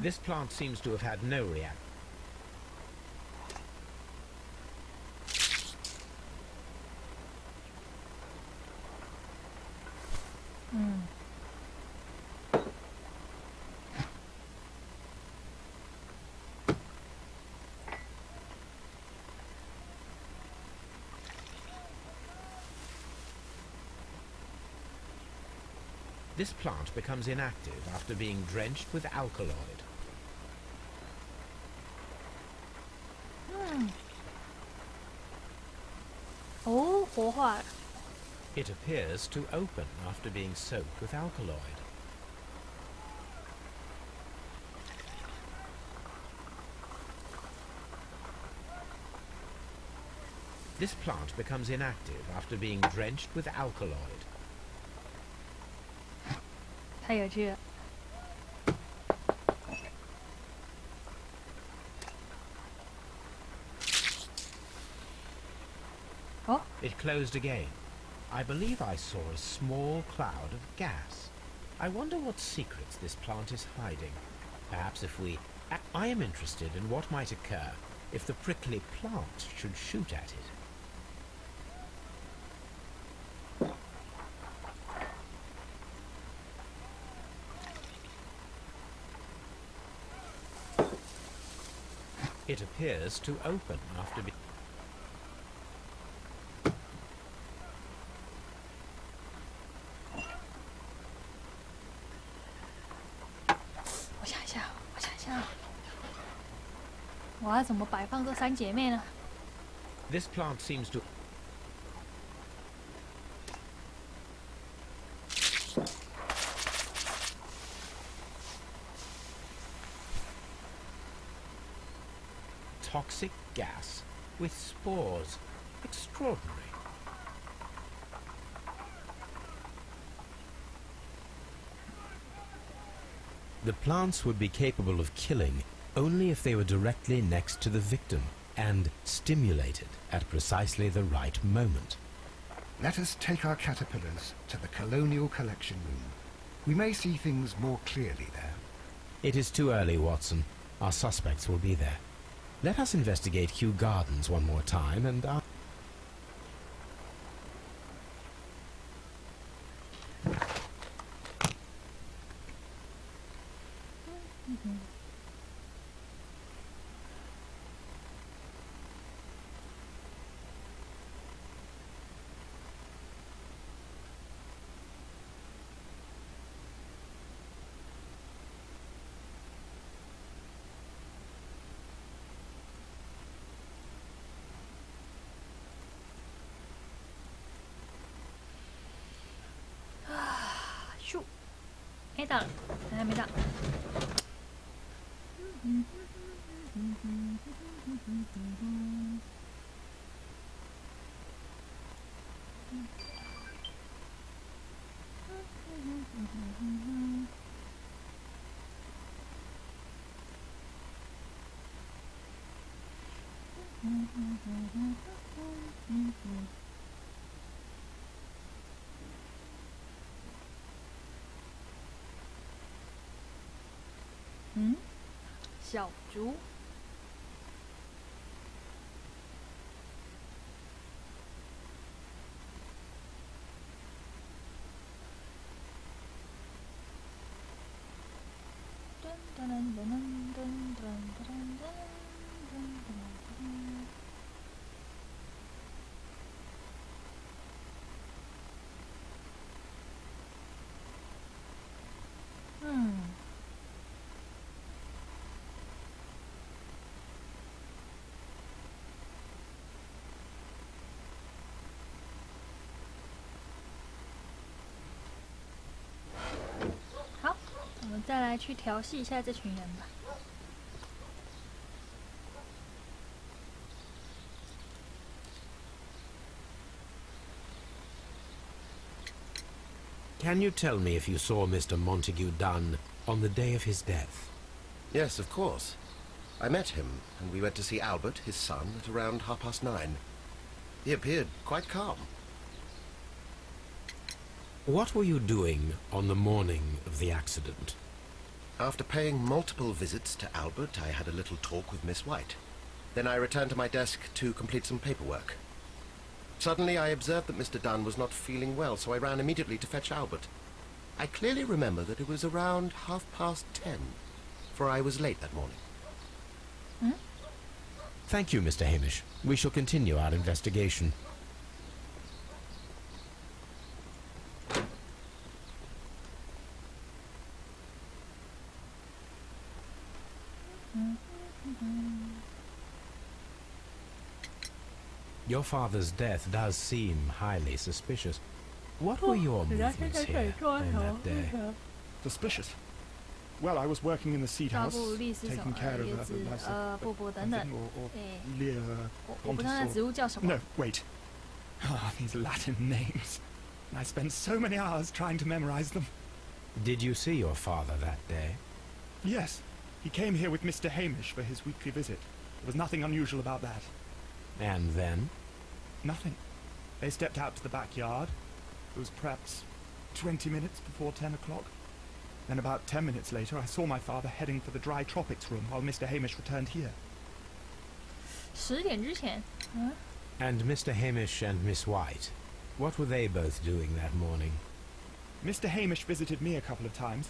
This plant seems to have had no reaction. This plant becomes inactive after being drenched with alkaloid. Oh, 活化了。 It appears to open after being soaked with alkaloid. This plant becomes inactive after being drenched with alkaloid. 太有趣了。 Oh. It closed again. I believe I saw a small cloud of gas. I wonder what secrets this plant is hiding. Perhaps if we... I am interested in what might occur if the prickly plant should shoot at it. It appears to open after being... 我想一下，我要怎么摆放这三姐妹呢？ This plant seems to... Toxic gas with spores. Extraordinary. The plants would be capable of killing only if they were directly next to the victim and stimulated at precisely the right moment. Let us take our caterpillars to the Colonial Collection Room. We may see things more clearly there. It is too early, Watson. Our suspects will be there. Let us investigate Kew Gardens one more time and...哎，到了，还没到。小猪。好，我们再来去调戏一下这群人吧。Can you tell me if you saw Mr. Montague Dunn on the day of his death? Yes, of course. I met him, and we went to see Albert, his son, at around 9:30. He appeared quite calm. What were you doing on the morning of the accident? After paying multiple visits to Albert, I had a little talk with Miss White. Then I returned to my desk to complete some paperwork. Suddenly I observed that Mr. Dunn was not feeling well, so I ran immediately to fetch Albert. I clearly remember that it was around 10:30, for I was late that morning. Thank you, Mr. Hamish. We shall continue our investigation. Your father's death does seem highly suspicious. What were your movements here on that day? Suspicious? Well, I was working in the seat 照 house, 顾历史什 taking 么 care of 椰 the 子 livestock. 布布等等。 or 诶， Lear 我不知道那植物叫什么。 No, wait. Ah, these Latin names. I spent so many hours trying to memorize them. Did you see your father that day? Yes, he came here with Mr. Hamish for his weekly visit. There was nothing unusual about that. And then? Nothing. They stepped out to the backyard. It was perhaps 20 minutes before 10 o'clock. Then about 10 minutes later, I saw my father heading for the dry tropics room while Mr. Hamish returned here. 10点之前， And Mr. Hamish and Miss White, what were they both doing that morning? Mr. Hamish visited me a couple of times.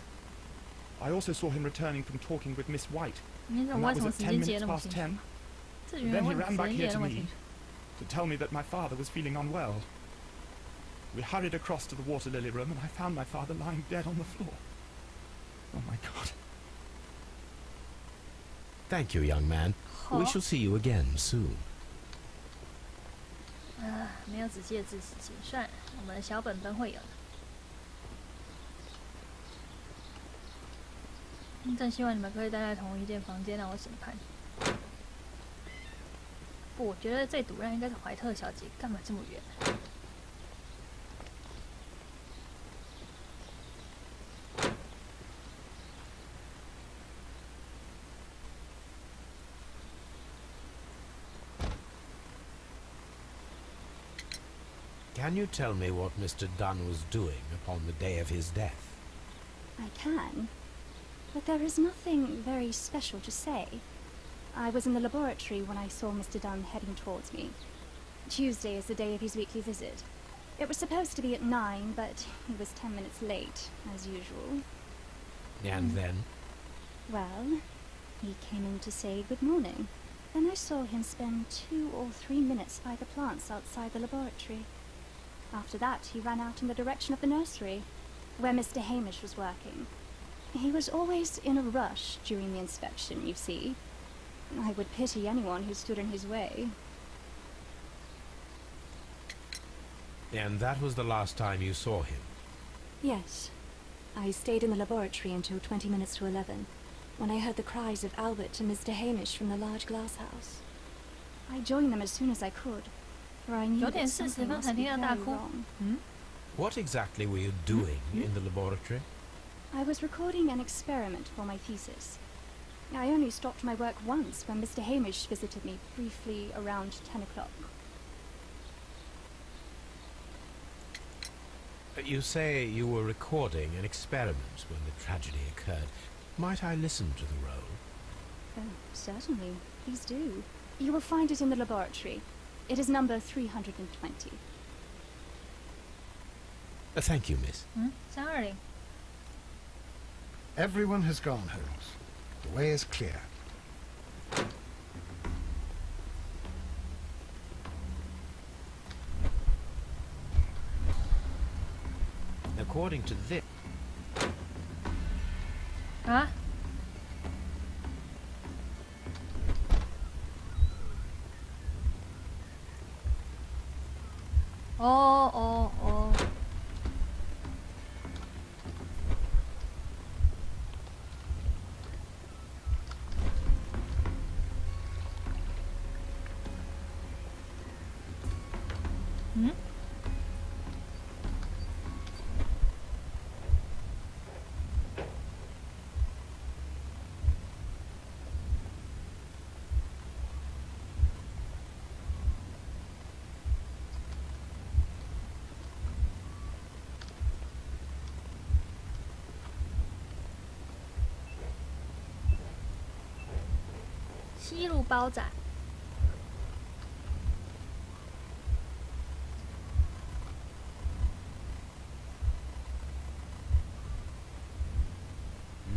I also saw him returning from talking with Miss White. 你怎 And 么 that 为 was 什么 at 时 10 间记 minutes 得那么 past 清楚？ 10. 这原 Then 来 he 为什 ran 么 back 时间 here 记得 to 那么 me 清楚？ to tell me that my father was feeling unwell. We hurried across to the water lily room and I found my father lying dead on the floor. Oh my God. Thank you, young man. We 好 shall see you again soon. 没有仔细的字词计算，我们的小本本会有的。真希望你们可以待在同一间房间让我审判。不，我觉得最毒辣应该是怀特小姐，干嘛这么远？ Can you tell me what Mr. Dunn was doing upon the day of his death? I can, but there is nothing very special to say. I was in the laboratory when I saw Mr. Dunn heading towards me. Tuesday is the day of his weekly visit. It was supposed to be at 9, but he was 10 minutes late, as usual. And then? Well, he came in to say good morning. Then I saw him spend 2 or 3 minutes by the plants outside the laboratory. After that, he ran out in the direction of the nursery, where Mr. Hamish was working. He was always in a rush during the inspection, you see. I would pity anyone who stood in his way. And that was the last time you saw him? Yes. I stayed in the laboratory until 20 minutes to 11, when I heard the cries of Albert and Mr. Hamish from the large glass house. I joined them as soon as I could, for I knew 9点 that 40 something 分 must 才 be 听到大 very 哭。 wrong. 嗯， What exactly were you doing in the laboratory? I was recording an experiment for my thesis. I only stopped my work once when Mr. Hamish visited me briefly around 10 o'clock. You say you were recording an experiment when the tragedy occurred. Might I listen to the roll? Oh, certainly. Please do. You will find it in the laboratory. It is number 320. Thank you, miss. 嗯，320。 Everyone has gone, Holmes. The way is clear. According to this... 啊？哦哦哦。嗯？ Mr. 西路包仔。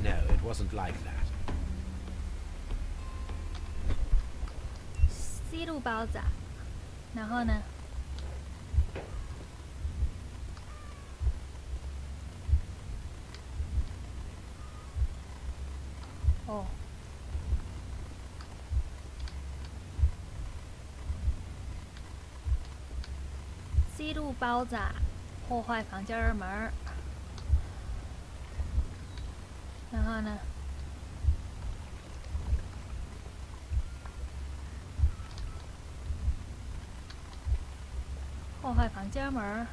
No, it wasn't like that. 西路包仔，然后呢？哦。西路包仔破坏房间门儿，然后呢？破坏房间门儿。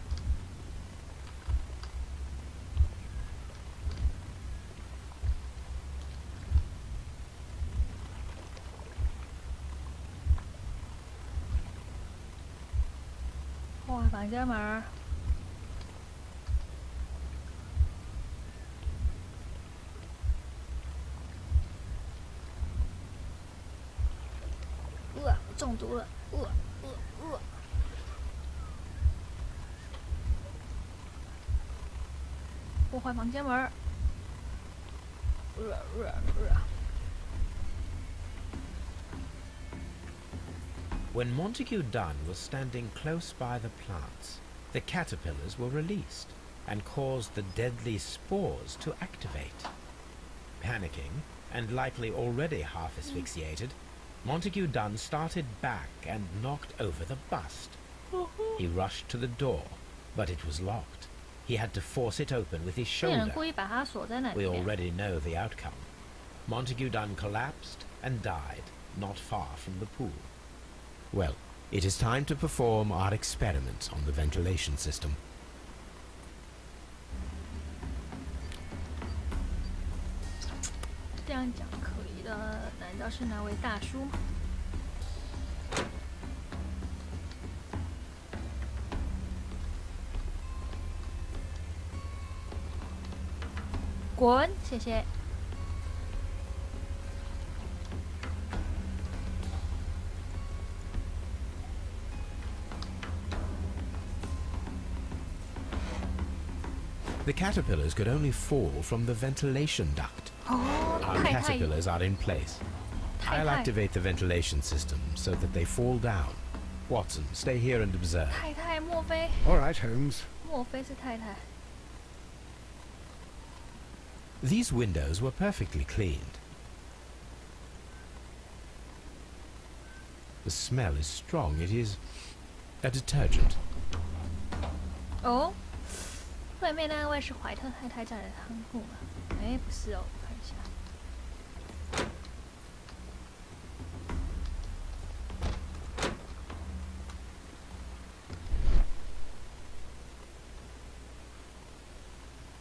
破坏房间门儿。中毒了，破坏房间门儿。When Montague Dunn was standing close by the plants, the caterpillars were released and caused the deadly spores to activate. Panicking, and likely already half asphyxiated, Montague Dunn started back and knocked over the bust. He rushed to the door, but it was locked. He had to force it open with his 那人 shoulder. 故意把它锁在那里 We 面。 already know the outcome. Montague Dunn collapsed and died not far from the pool. Well, it is time to perform our experiment on the ventilation system. 这样讲可以的，难道是那位大叔吗？滚，谢谢。The caterpillars could only fall from the ventilation duct. 哦， Our 太 caterpillars are in place. 太 I'll 太 activate the ventilation system so that they fall down. Watson, stay here and observe. 太太，莫非 All right, Holmes. 莫非是太太？ These windows were perfectly cleaned. The smell is strong. It is a detergent. 哦，外面那位是怀特太太家的仓库吗？哎，不是哦，看一下。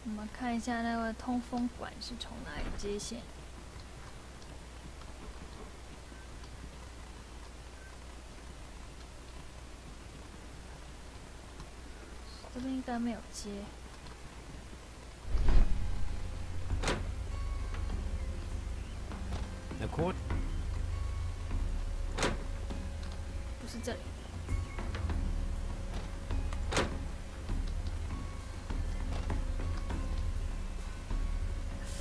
我们看一下那个通风管是从哪里接线。这边应该没有接。Accord 不是这里。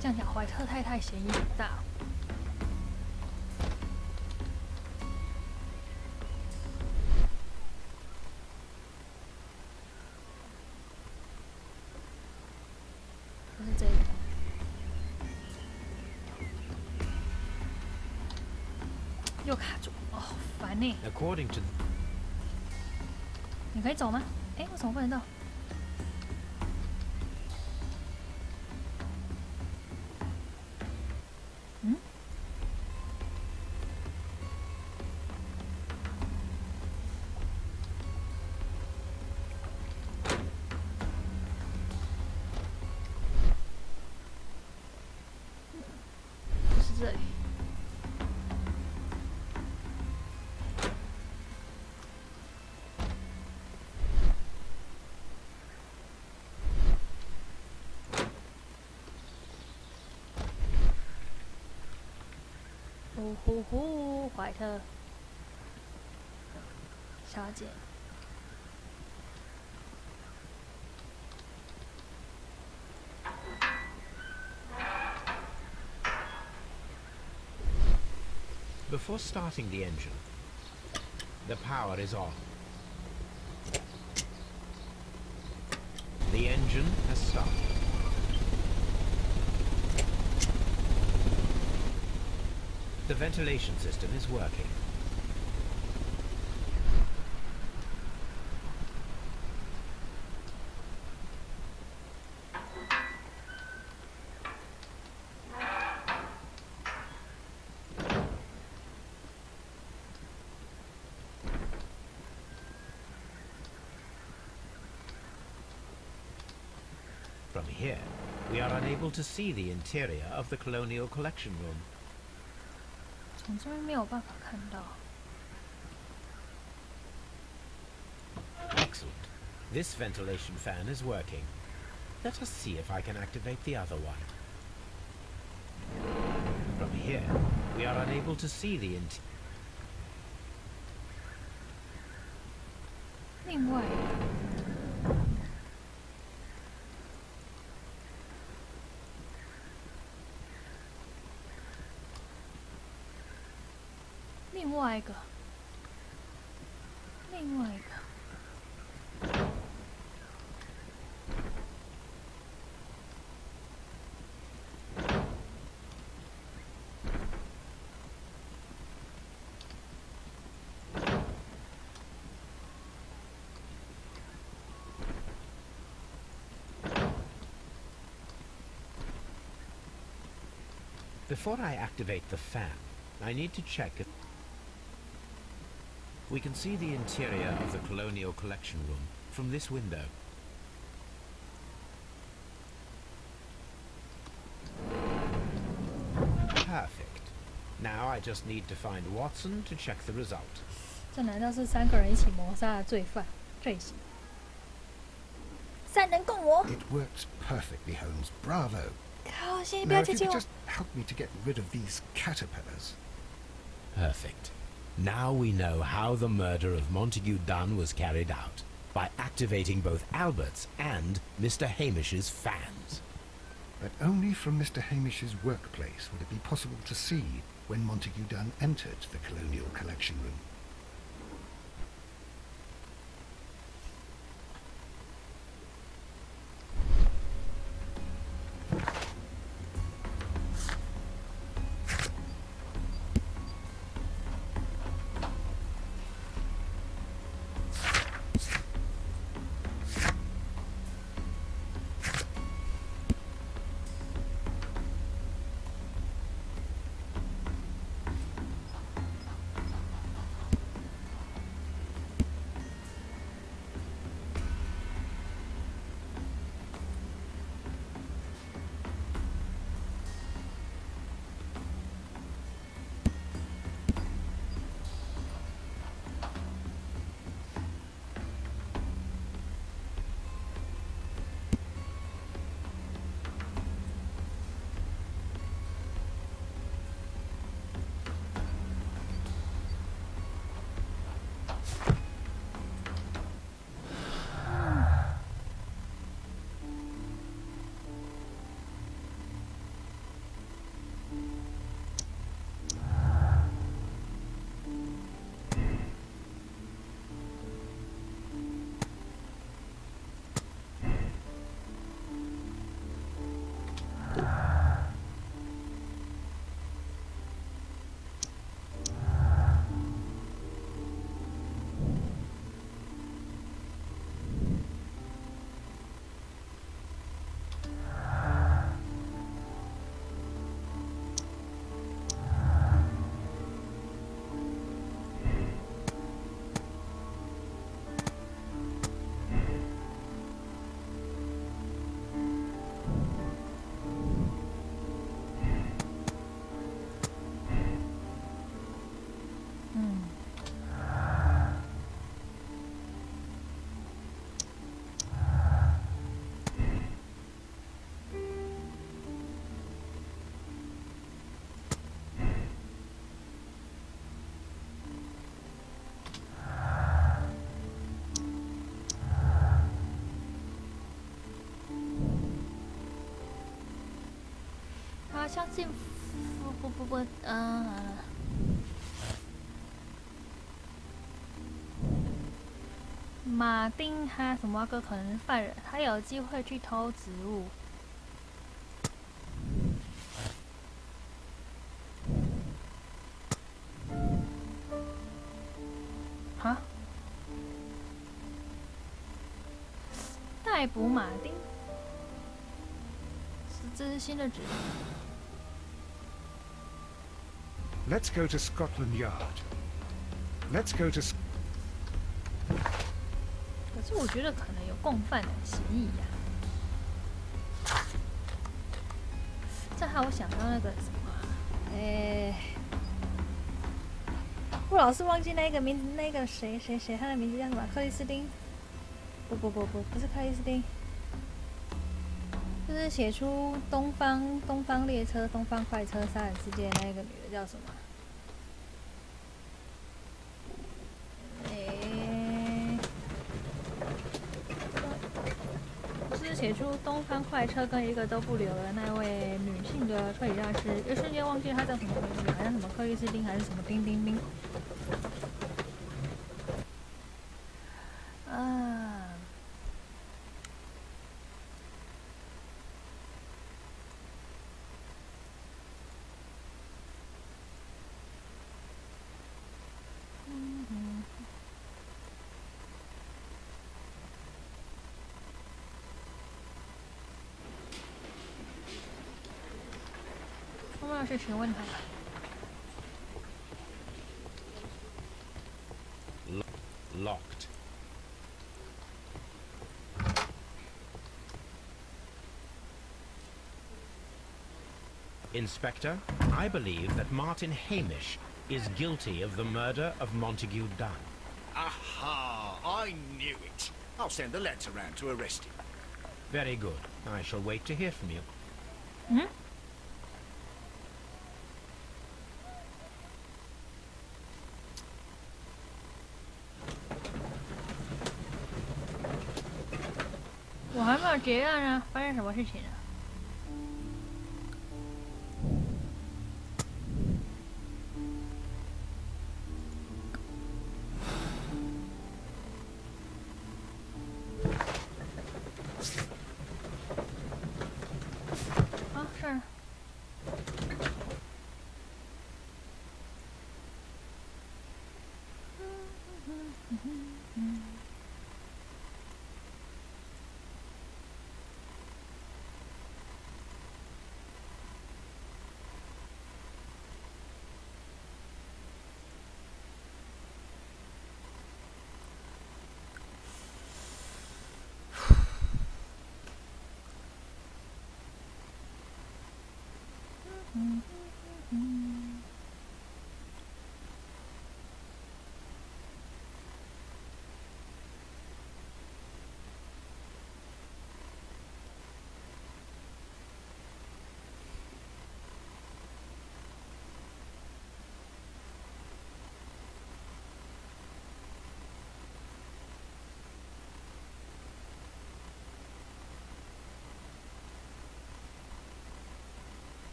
这样讲，怀特太太嫌疑很大。不是这里。又卡住，哦，好烦呢。 according to 你可以走吗？哎，为什么不能动？嗯？不是这里。呼呼呼，怀特小姐。Before starting the engine, the power is on. The engine has started. The ventilation system is working. From here, we are unable to see the interior of the Colonial Collection Room. 从这边没有办法看到。Excellent. This ventilation fan is working. Let us see if I can activate the other one. From here, we are unable to see the interior. 另外一个，另外一个。Before I activate the fan, I need to check if we can see the interior of the Colonial Collection Room from this window. Perfect. Now I just need to find Watson to check the result. 这难道是3个人一起谋杀的罪行？三人共谋。 It works perfectly, Holmes. Bravo. 好，谢谢，不 Now, 要 if 接 you 近 could 我。 just help me to get rid of these caterpillars. Perfect. Now we know how the murder of Montague Dunn was carried out, by activating both Albert's and Mr. Hamish's fans. But only from Mr. Hamish's workplace would it be possible to see when Montague Dunn entered the Colonial Collection Room. 相信不，马丁哈什么哥可能是犯人，他有机会去偷植物。哈？逮捕马丁？这是新的指令。Let's go to Scotland Yard. Let's go to. 可是我觉得可能有共犯的嫌疑呀。这害我想到那个什么，我老是忘记那个名字，那个谁，他的名字叫什么？克里斯汀？不是克里斯汀，就是写出东方列车、东方快车杀人事件那个女的叫什么？就是写出东方快车跟一个都不留的那位女性的推理大师，一瞬间忘记她叫什么名字，好像什么克里斯汀还是什么丁。我要去询问他。Locked. Inspector, I believe that Martin Hamish is guilty of the murder of Montague Dunn. Aha! I knew it. I'll send the lads around to arrest him. Very good. I shall wait to hear from you. 嗯？我还没有结案啊，发生什么事情了？啊，是。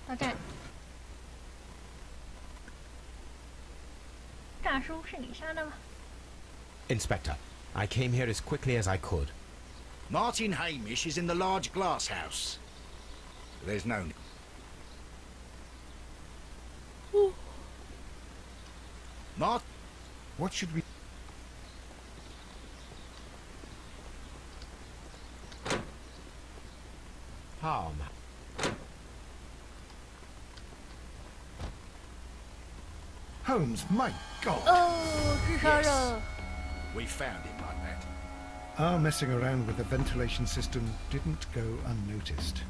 到站。大叔，是你杀的吗？ Inspector, I came here as quickly as I could. Martin Hamish is in the large glass house. There's no... Mart... What should we... Harm. Holmes, my God! 哦，自杀了。 We found him like that. Our messing around with the ventilation system didn't go unnoticed.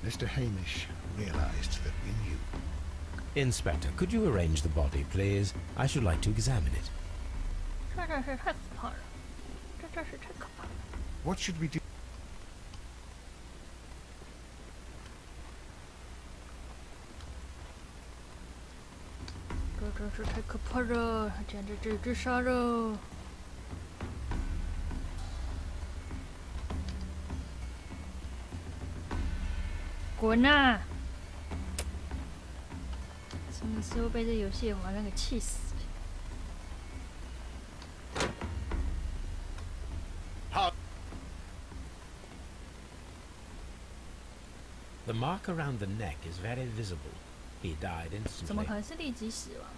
Mr. Hamish realized that we knew. Inspector, could you arrange the body, please? I should like to examine it. 这真是太可怕了，这真是太可怕了。 What should we do? 这真这太可怕了，他简直自杀了。滚啊！什么时候被这游戏玩那个气死？ The mark around the neck is very visible. He died 怎么 instantly. 可能是立即死亡？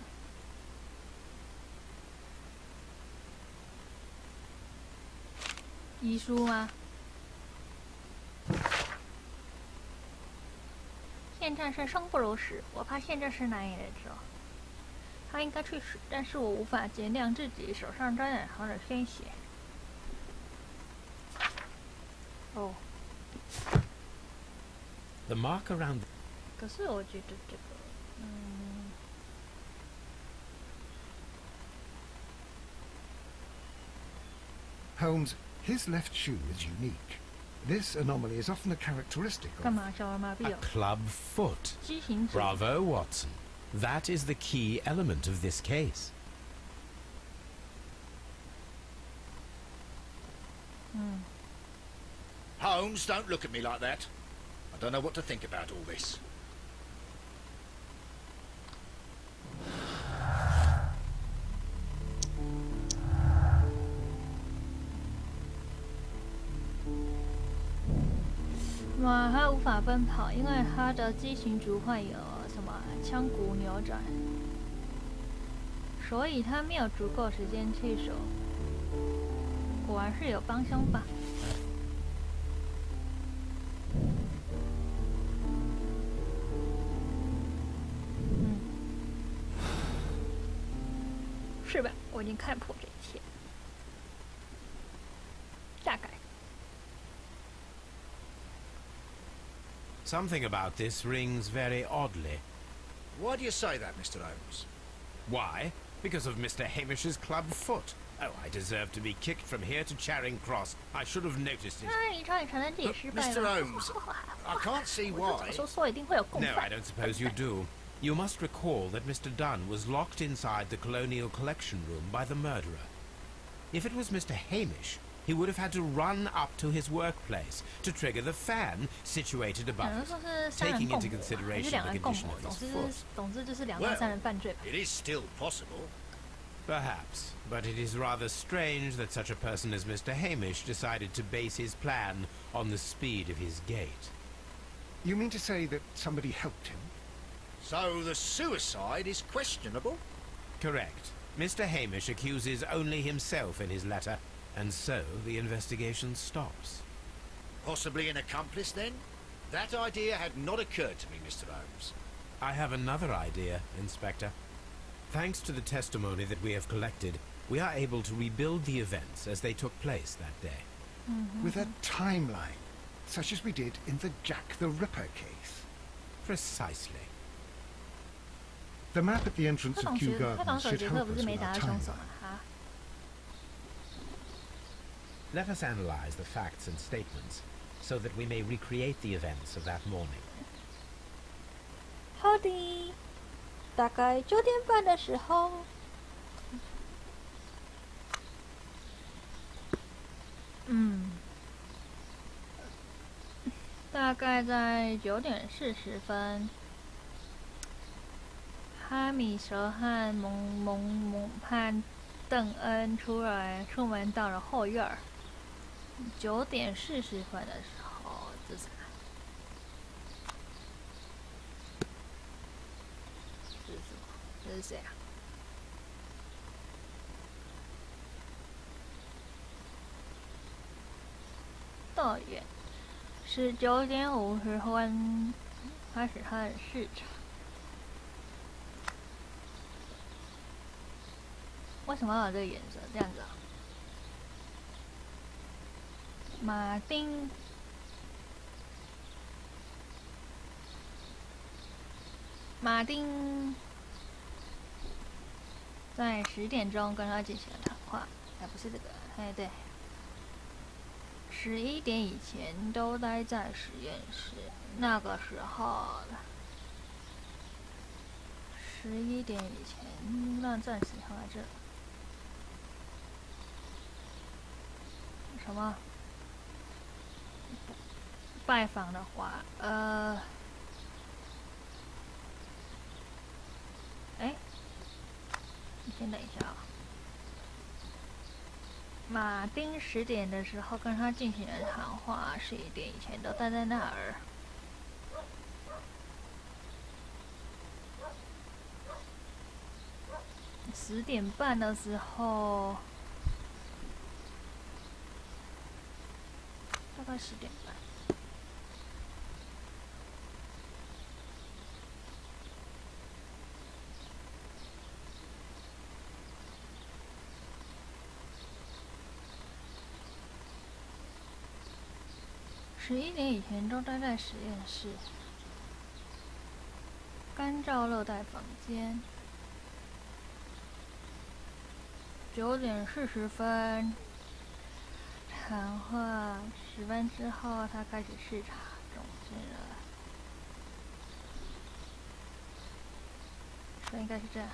遗书吗？现在是生不如死，我怕现在是难以忍受。他应该去死，但是我无法原谅自己手上沾染上的鲜血。哦。 The mark around. 可是我觉得这个，Holmes, his left shoe is unique. This anomaly is often a characteristic 干 of... 嘛小儿麻痹 A 哦？ club foot. 畸形指。 Bravo, Watson. That is the key element of this case. 嗯。 Holmes, don't look at me like that. I don't know what to think about all this. 哇，他无法奔跑，因为他的畸形足患有什么腔骨扭转，所以他没有足够时间去手。果然是有帮凶吧？嗯，是吧？我已经看破这一切，大概。 Something about this rings very oddly. Why do you say that, Mr. Holmes? Why? Because of Mr. Hamish's club foot. Oh, I deserve to be kicked from here to Charing Cross. I should have noticed it. 那你差点承认自己失败 Mr. 了。 Holmes, I can't see 我 why. 就说一定会有共 No, 犯。 I don't suppose you do. You must recall that Mr. Dunn was locked inside the Colonial Collection Room by the murderer. If it was Mr. Hamish, he would have had to run up to his workplace to trigger the fan situated 可 above 能 it, 说是三人 taking 共 into 谋，还是 consideration 两 the 人共 condition 谋， of 总 his 之 foot. 总之就是两到 Well, 三人犯罪吧。 it is still possible. Perhaps, but it is rather strange that such a person as Mr. Hamish decided to base his plan on the speed of his gait. You mean to say that somebody helped him? So the suicide is questionable? Correct. Mr. Hamish accuses only himself in his letter, and so the investigation stops. Possibly an accomplice, then? That idea had not occurred to me, Mr. Holmes. I have another idea, Inspector. Thanks to the testimony that we have collected, we are able to rebuild the events as they took place that day. With a timeline, such as we did in the Jack the Ripper case. Precisely. The map at the entrance 他 of 懂 Kew 他 Gardens 手 should 杰克 help 不 us 是没 with 打 our 到凶手 timeline. 吗？啊， Let us analyze the facts and statements, so that we may recreate the events of that morning. 好的，大概9点半的时候。大概在9点40分，哈米蛇和和邓恩出门到了后院儿。9点40分的时候，这是啥？这是什么？这是谁啊？道远是9点50分开始他的市场。为什么要有这个颜色？这样子啊？马丁在10点钟跟他进行了谈话，哎，不是这个，哎，对，11点以前都待在实验室。那个时候11点以前，那暂时放在这。什么？拜访的话，哎，你先等一下啊。马丁10点的时候跟他进行了谈话，11点以前都待在那儿。10点半的时候，大概10点半。11点以前都待在实验室，干燥热带房间。9点40分，谈话10分之后，他开始视察总之了，所以应该是这样。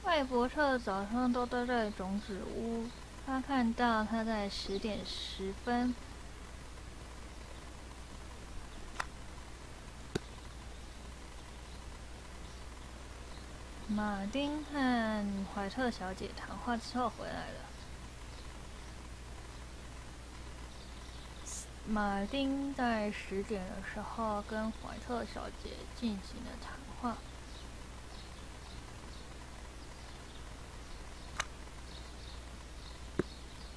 艾伯特早上都待在种子屋，他看到他在10点10分。马丁和怀特小姐谈话之后回来了。马丁在10点的时候跟怀特小姐进行了谈话。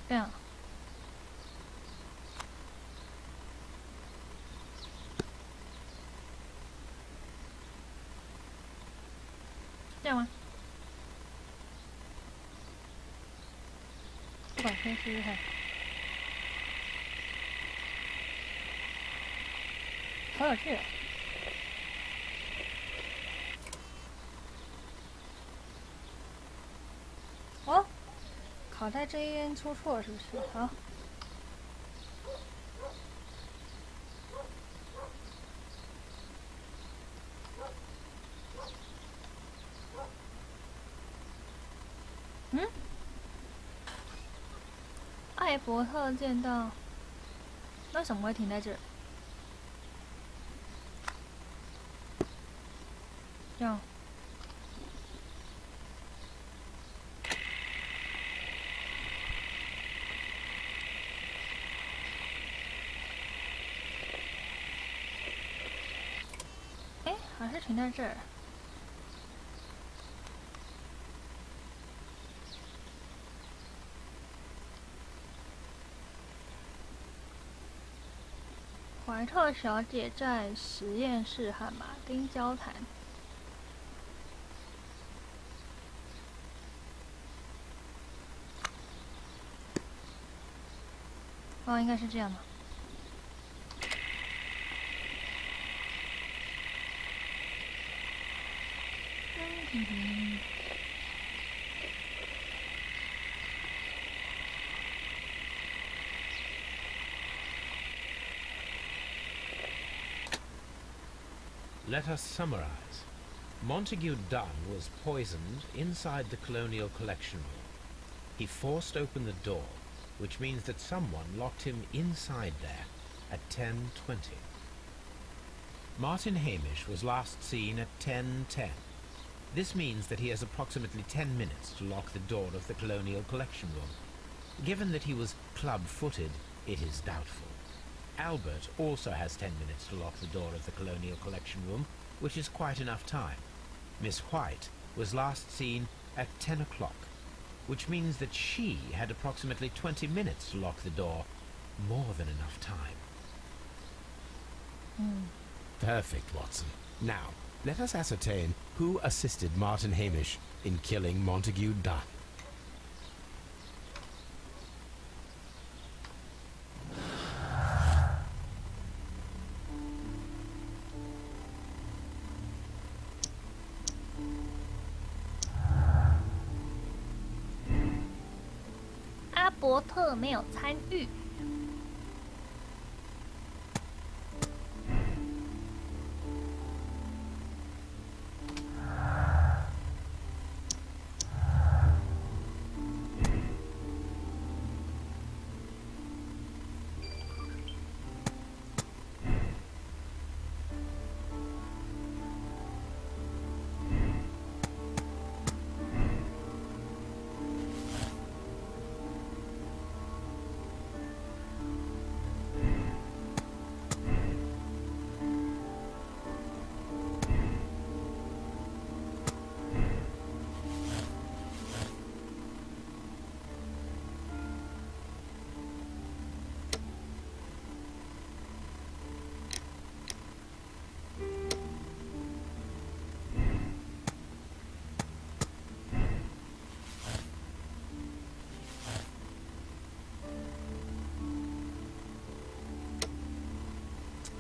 这样。这样吗？不管，先试试看。好有趣啊！哦，烤在这一边出错是不是？好。艾伯特见到，为什么会停在这儿？这样。哎，还是停在这儿。怀特小姐在实验室和马丁交谈。哦，应该是这样吧。Let us summarize. Montague Dunn was poisoned inside the Colonial Collection Room. He forced open the door, which means that someone locked him inside there at 10:20. Martin Hamish was last seen at 10:10. This means that he has approximately 10 minutes to lock the door of the Colonial Collection Room. Given that he was club-footed, it is doubtful. Albert also has 10 minutes to lock the door of the Colonial Collection Room, which is quite enough time. Miss White was last seen at 10 o'clock, which means that she had approximately 20 minutes to lock the door. More than enough time. Perfect, Watson. Now, let us ascertain who assisted Martin Hamish in killing Montague Dunn. 伯特没有参与。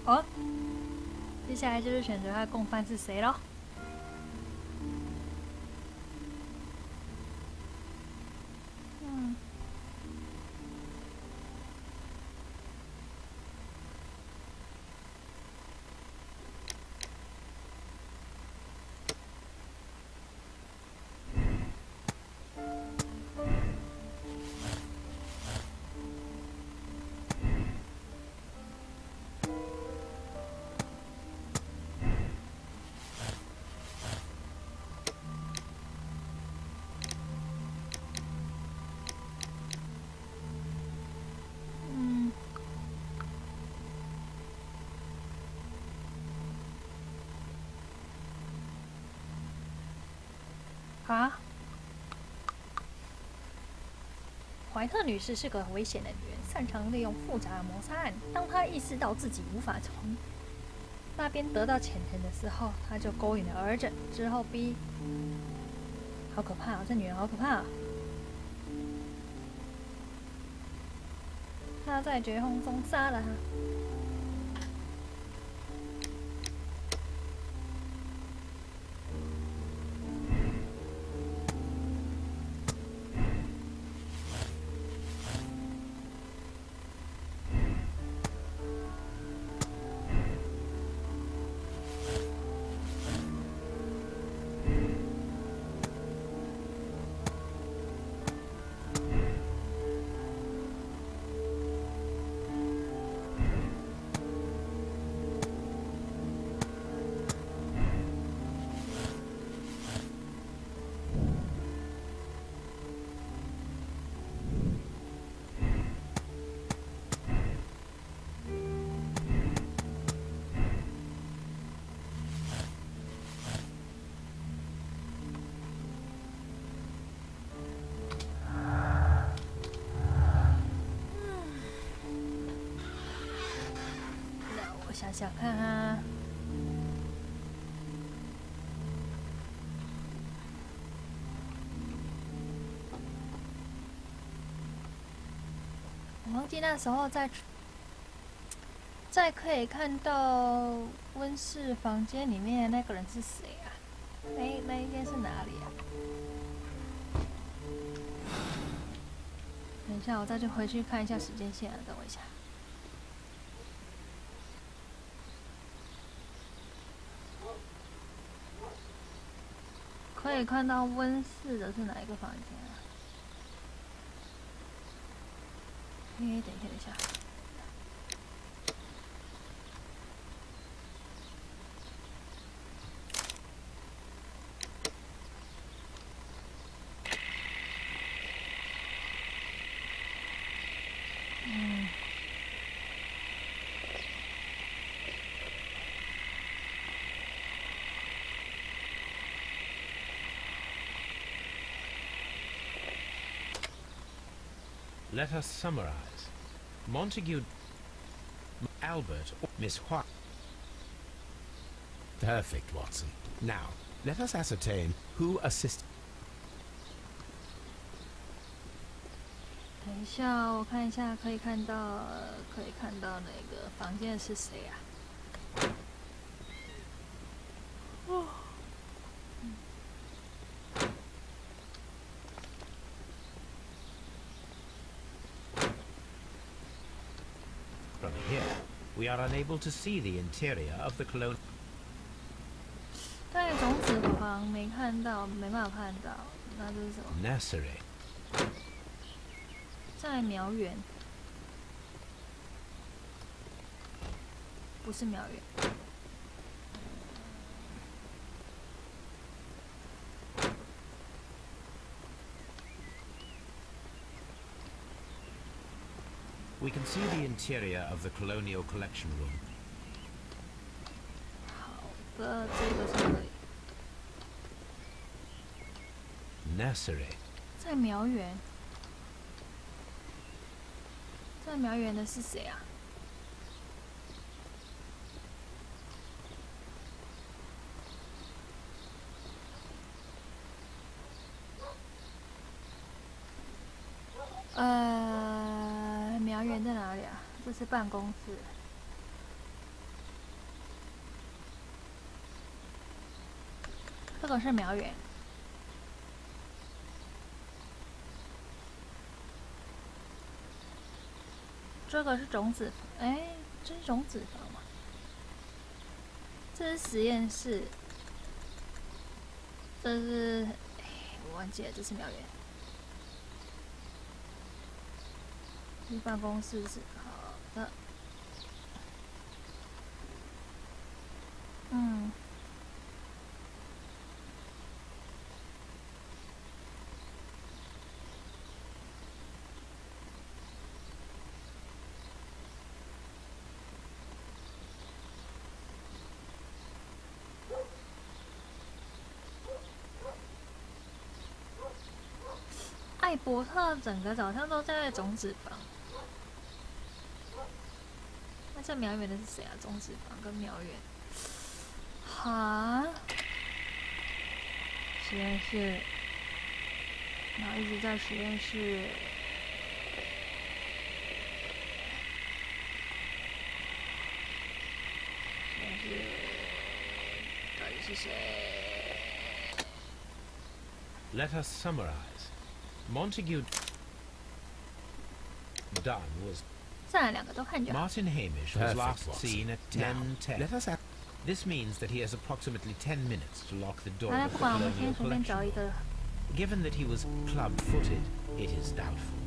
哦，接下来就是选择他的共犯是谁咯。啊，怀特女士是个危险的女人，擅长利用复杂的谋杀案。当她意识到自己无法从那边得到钱的时候，她就勾引了儿子，之后好可怕啊！这女人好可怕啊！她在绝望中杀了他。想想看啊，我忘记那时候在可以看到温室房间里面的那个人是谁啊？那一间是哪里啊？等一下，我再去回去看一下时间线啊，等我一下。可以看到温室的是哪一个房间啊？等一下。Let us summarize. Montague, Albert, Miss White. Perfect, Watson. Now, let us ascertain who assisted. 等一下，我看一下，可以看到哪个房间是谁啊？哦。We are unable to see the interior of the colonial. 在种子房没看到，没办法看到。那这是什么 Nursery. 在苗园，不是苗园。We can see the interior of the colonial collection room. 好的，这个是可以。Nursery. 在苗园，在苗园的是谁啊？苗园在哪里啊？这是办公室。这个是苗园。这个是种子，哎，这是种子房吗？这是实验室。这是，我忘记了，这是苗园。这办公室是好的。艾伯特整个早上都在种子房。那这苗园的是谁啊？种子房跟苗园。哈？实验室，然后一直在实验室。实验室到底是谁 Let us summarize. Montague Dunn was. 这两个都看就好。 Martin Hamish was Perfect, last Watson. seen at Now, 10:10. let us act. This means that he has approximately 10 minutes to lock the door 好了， of 不 the 管我们先 colonial 随便找一 collection 个。 room. Given that he was club-footed, it is doubtful.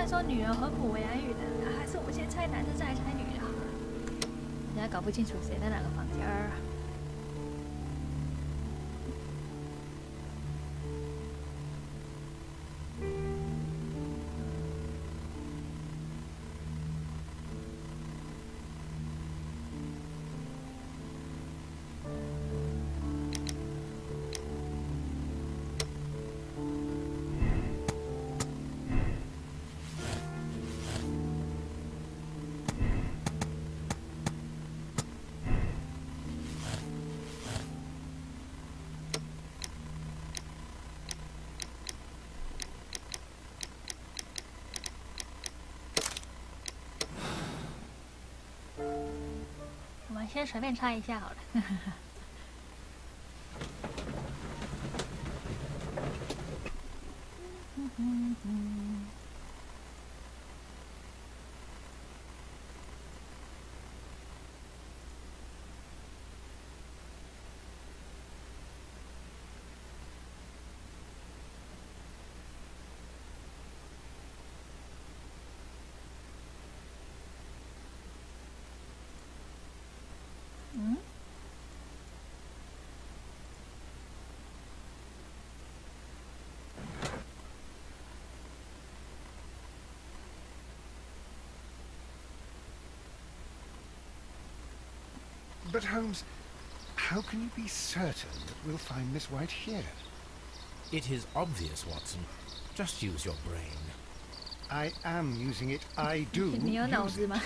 说女人何苦为难女人啊？还是我们先猜男的再来猜女的好了。人家搞不清楚谁在哪个房间儿。我们先随便猜一下好了。But Holmes, how can you be certain that we'll find Miss White here? It is obvious, Watson. Just use your brain. I am using it. I do 你有脑 use 子 it. 吗？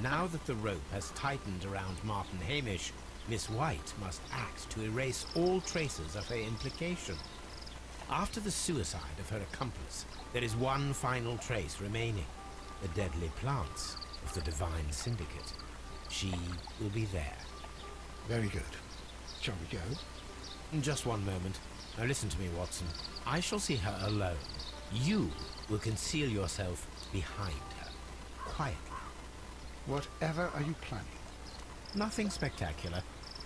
Now that the rope has tightened around Martin Hamish, Miss White must act to erase all traces of her implication. After the suicide of her accomplice, there is one final trace remaining. The deadly plants of the Divine Syndicate. She will be there. Very good. Shall we go? Just one moment. Now listen to me, Watson. I shall see her alone. You will conceal yourself behind her. Quietly. Whatever are you planning? Nothing spectacular.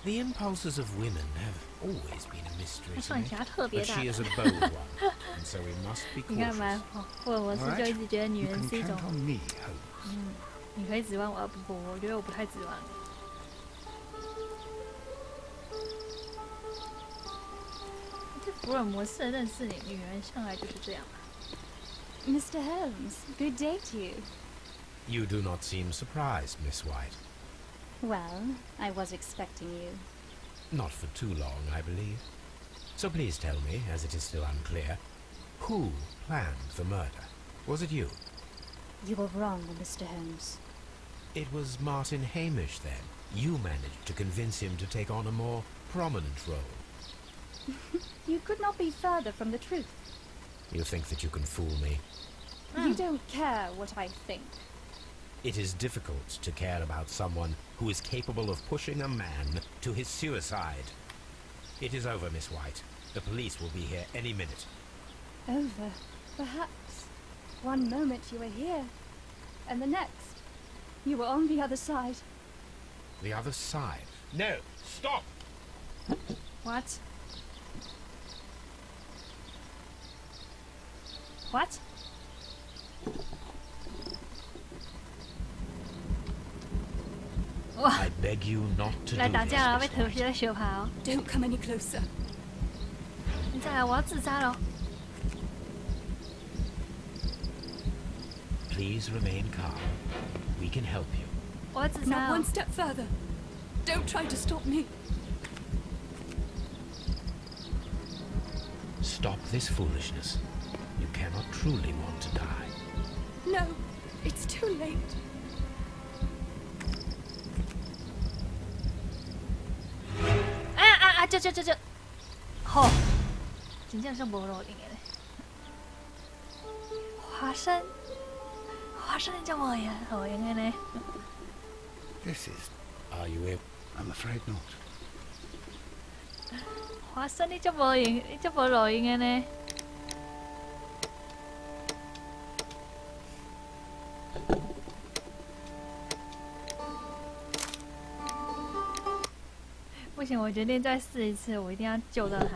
The impulses of women have always been a mystery 他 to 算 me. 侠特别 But 大 she 的 is a bold one, and so we must be 你看吧 cautious.，福尔摩斯 All 就 right. 一直觉得女 You 人 can 是一种 count，on me, Holmes. 你可以指望我，不，我觉得我不太指望你。这福尔摩斯的认识你，女人向来就是这样啊。 Mr. Holmes, good day to you. You do not seem surprised, Miss White. Well, I was expecting you. Not for too long, I believe. So please tell me, as it is still unclear, who planned the murder? Was it you? You were wrong, Mr. Holmes. It was Martin Hamish, then. You managed to convince him to take on a more prominent role. You could not be further from the truth. You think that you can fool me. You don't care what I think. It is difficult to care about someone who is capable of pushing a man to his suicide. It is over, Miss White. The police will be here any minute. Over, perhaps. One moment you were here, and the next, you were on the other side. The other side? No! Stop! What? What? 哇， I beg you not to 来 do 打 this, 架了，被 Miss 特 White. 别的血爬哦！ Don't come any closer. 你再来，我要自杀了。 Please remain calm. We can help you. 我要自杀 Not 哦 one！step further. Don't try to stop me. Stop this foolishness. You cannot truly want to die. No, it's too late. 这，吼，真正是无路用的咧。华生，你怎么样？好用的呢？ This is... Are you able? I'm afraid not. 华生，你这无用，你这无路用的呢？不行，我决定再试一次，我一定要救到他。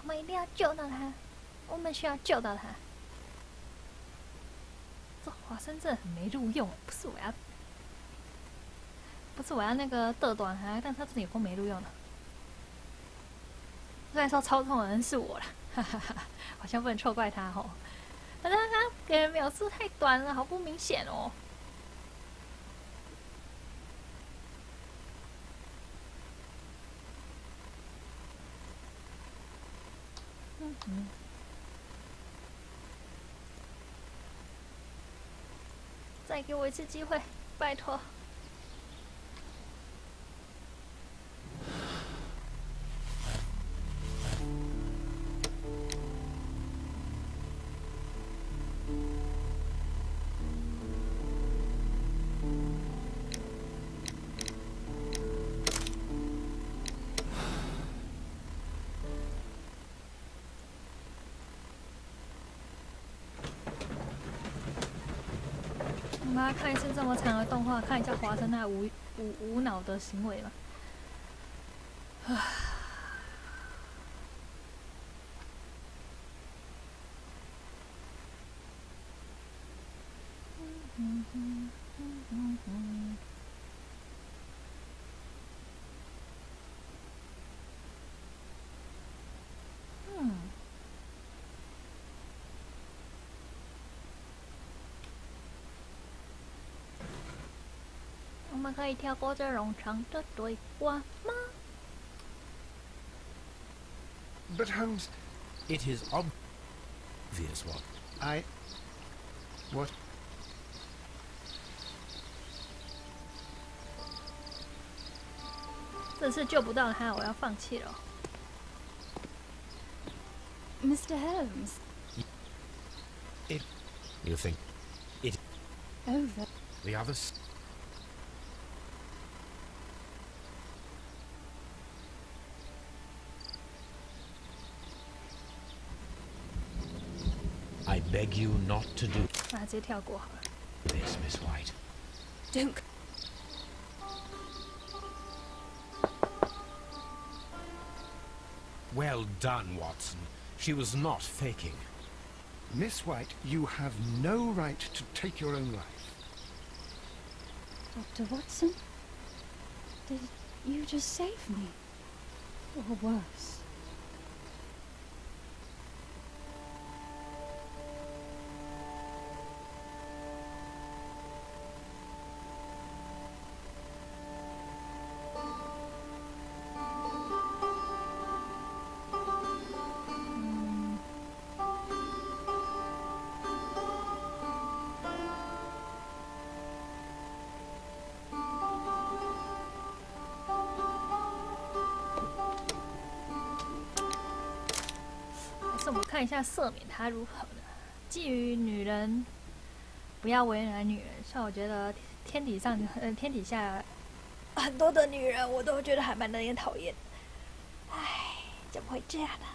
我们一定要救到他，我们需要救到他。这华生真的很没路用，不是我要那个剁短他，但他自己够没路用的。虽然说操纵的人是我啦，哈哈哈，好像不能错怪他吼。但是他给人秒数太短了，好不明显哦。再给我一次机会，拜托。我们来看一次这么长的动画，看一下华生他无脑的行为吧。们可以跳过这冗长的对话吗？ But Holmes, It is obvious what. What? 这次救不到他，我要放弃了。 Mr. Holmes. You think it Over. the others? I beg you not to do 那直接跳过好了。 this, Miss White. Don't. Well done, Watson. She was not faking. Miss White, you have no right to take your own life. Dr. Watson? Did you just save me? Or worse?我们看一下赦免他如何呢？基于女人不要为难女人，像我觉得天底下很多的女人，我都觉得还蛮令人讨厌。唉，怎么会这样呢？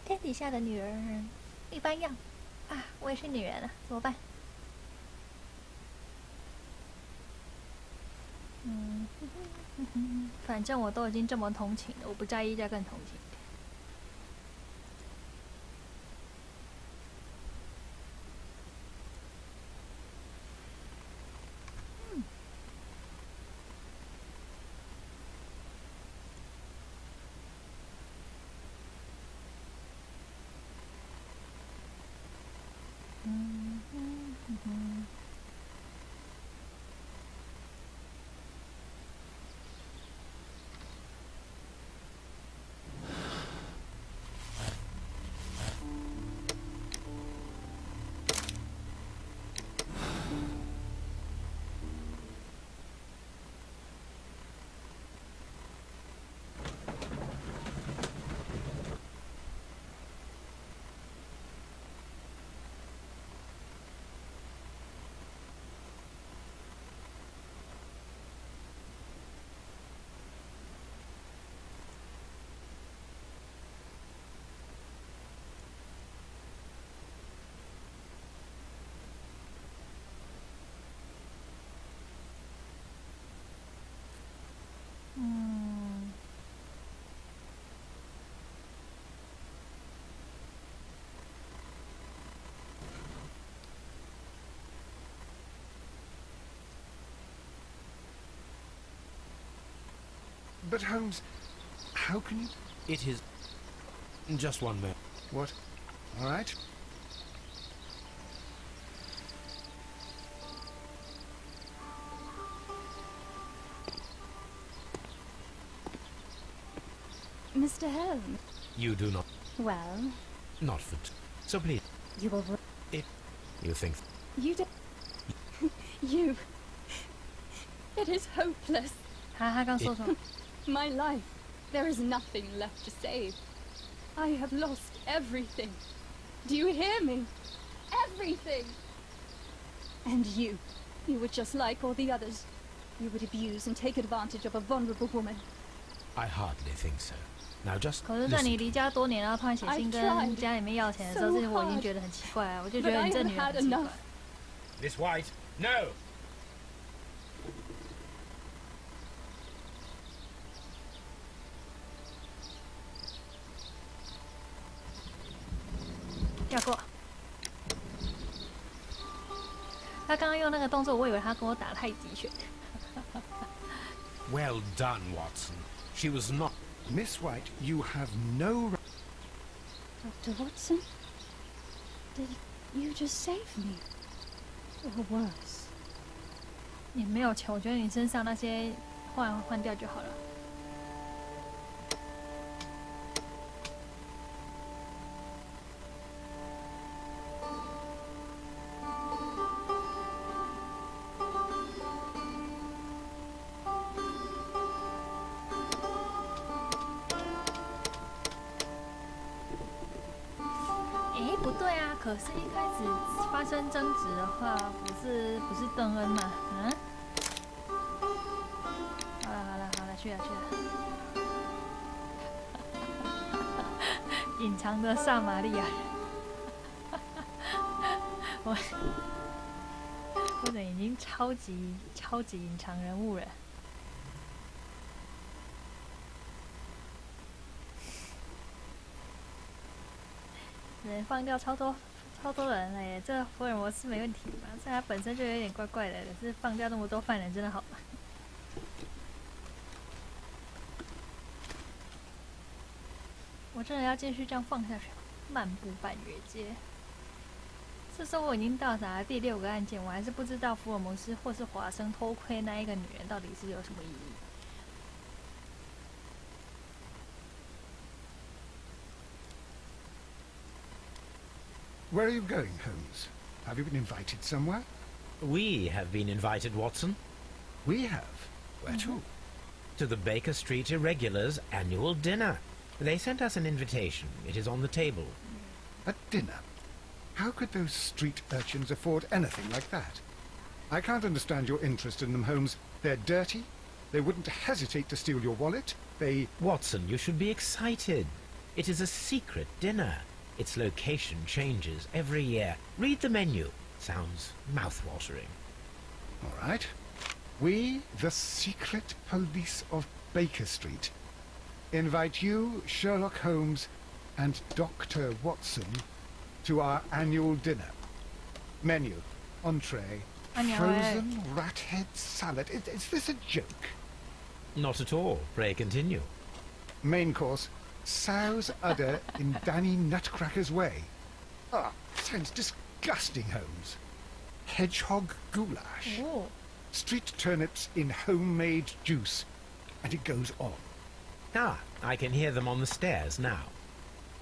天底下的女人一般样啊，我也是女人啊，怎么办？反正我都已经这么同情了，我不在意再更同情。 But Holmes, how can you... It is just one moment. What? All right. Mr. Holmes. You do not. Well, Not for. So please. you will... You think. You do... you... It is hopeless. 他刚说什么？ My life. There is nothing left to save. I have lost everything. Do you hear me? Everything! And you were just like all the others. You would abuse and take advantage of a vulnerable woman. I hardly think so. Now just. 可是，在 listen. 你离家多年，然后突然写信跟家里面要钱的时候， so 这我已经 hard. 觉得很奇怪啊！我就觉 But 得 I 你这 have 女人 had 很奇怪 enough.。Miss White, no. 跳过。他刚刚用那个动作，我以为他跟我打太极拳。 Well done, Watson. She was not. Miss White, you have no right... Dr. Watson? Did you just save me? Or worse? 也没有钱，我觉得你身上那些换掉就好了。不对啊，可是一开始发生争执的话，不是邓恩吗？嗯。好了，去了。隐藏的撒玛利亚，我人已经超级隐藏人物了。人放掉超多人了耶，这福尔摩斯没问题吧？这他本身就有点怪怪的，可是放掉那么多犯人真的好吗？我真的要继续这样放下去，漫步半月街。这时候我已经到达了第6个案件，我还是不知道福尔摩斯或是华生偷窥那一个女人到底是有什么意义。Where are you going, Holmes? Have you been invited somewhere? We have been invited, Watson. We have? Where to? To the Baker Street Irregulars' annual dinner. They sent us an invitation. It is on the table. A dinner? How could those street urchins afford anything like that? I can't understand your interest in them, Holmes. They're dirty. They wouldn't hesitate to steal your wallet. They... Watson, you should be excited. It is a secret dinner. Its location changes every year. Read the menu. Sounds mouth-watering. All right. We, the secret police of Baker Street, invite you, Sherlock Holmes, and Dr. Watson to our annual dinner. Menu, entree, frozen rat head salad. Is this a joke? Not at all. Pray continue. Main course, sow's udder in Danny Nutcracker's way. Ah, sounds disgusting, Holmes. Hedgehog goulash. Oh. Street turnips in homemade juice. And it goes on. Ah, I can hear them on the stairs now.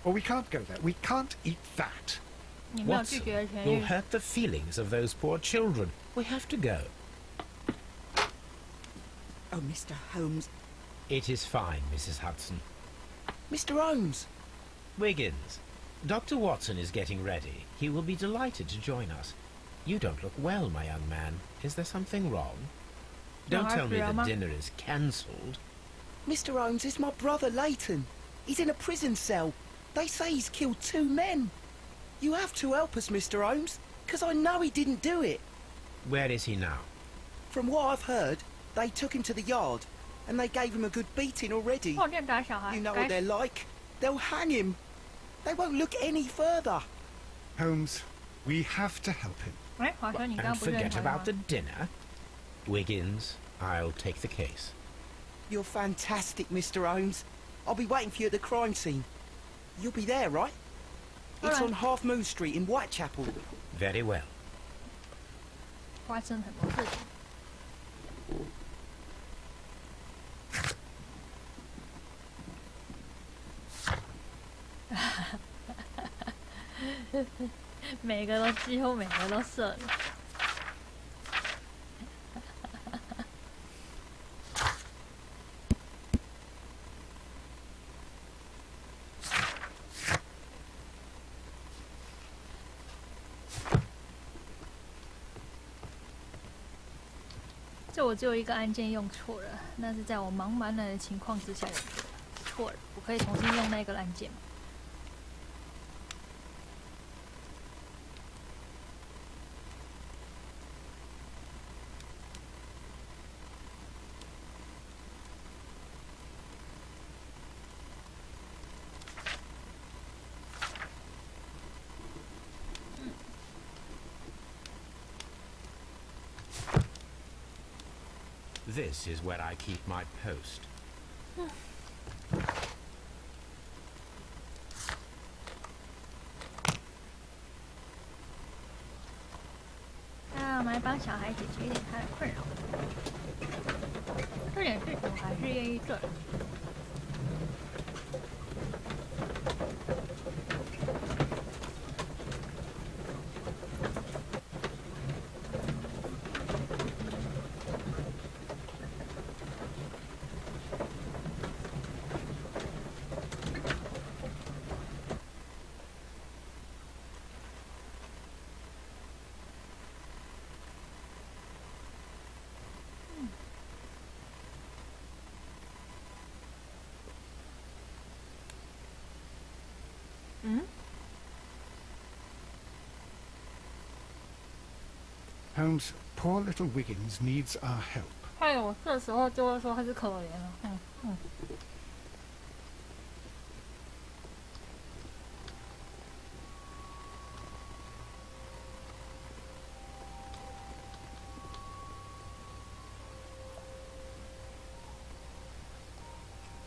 Well, we can't go there. We can't eat that. Watson, you'll hurt the feelings of those poor children. We have to go. Oh, Mr. Holmes. It is fine, Mrs. Hudson. Mr. Holmes! Wiggins, Dr. Watson is getting ready. He will be delighted to join us. You don't look well, my young man. Is there something wrong? Don't tell me the dinner is cancelled. Mr. Holmes is my brother, Leighton. He's in a prison cell. They say he's killed 2 men. You have to help us, Mr. Holmes, because I know he didn't do it. Where is he now? From what I've heard, they took him to the yard, and they gave him a good beating already. You know what they're like. They'll hang him. They won't look any further. Holmes, we have to help him. And forget about the dinner? Wiggins, I'll take the case. You're fantastic, Mr. Holmes. I'll be waiting for you at the crime scene. You'll be there, right? It's on Half Moon Street in Whitechapel. Very well. 发生很多事情。几乎每个都射了。这我只有一个按键用错了，那是在我茫然的情况之下用错了。我可以重新用那个按键吗？ This is where I keep my post. 帮小孩解决一点他的困扰。这点事情我还是愿意做的。Holmes, poor little Wiggins needs our help. 哎呦，这时候就会说他是可怜了。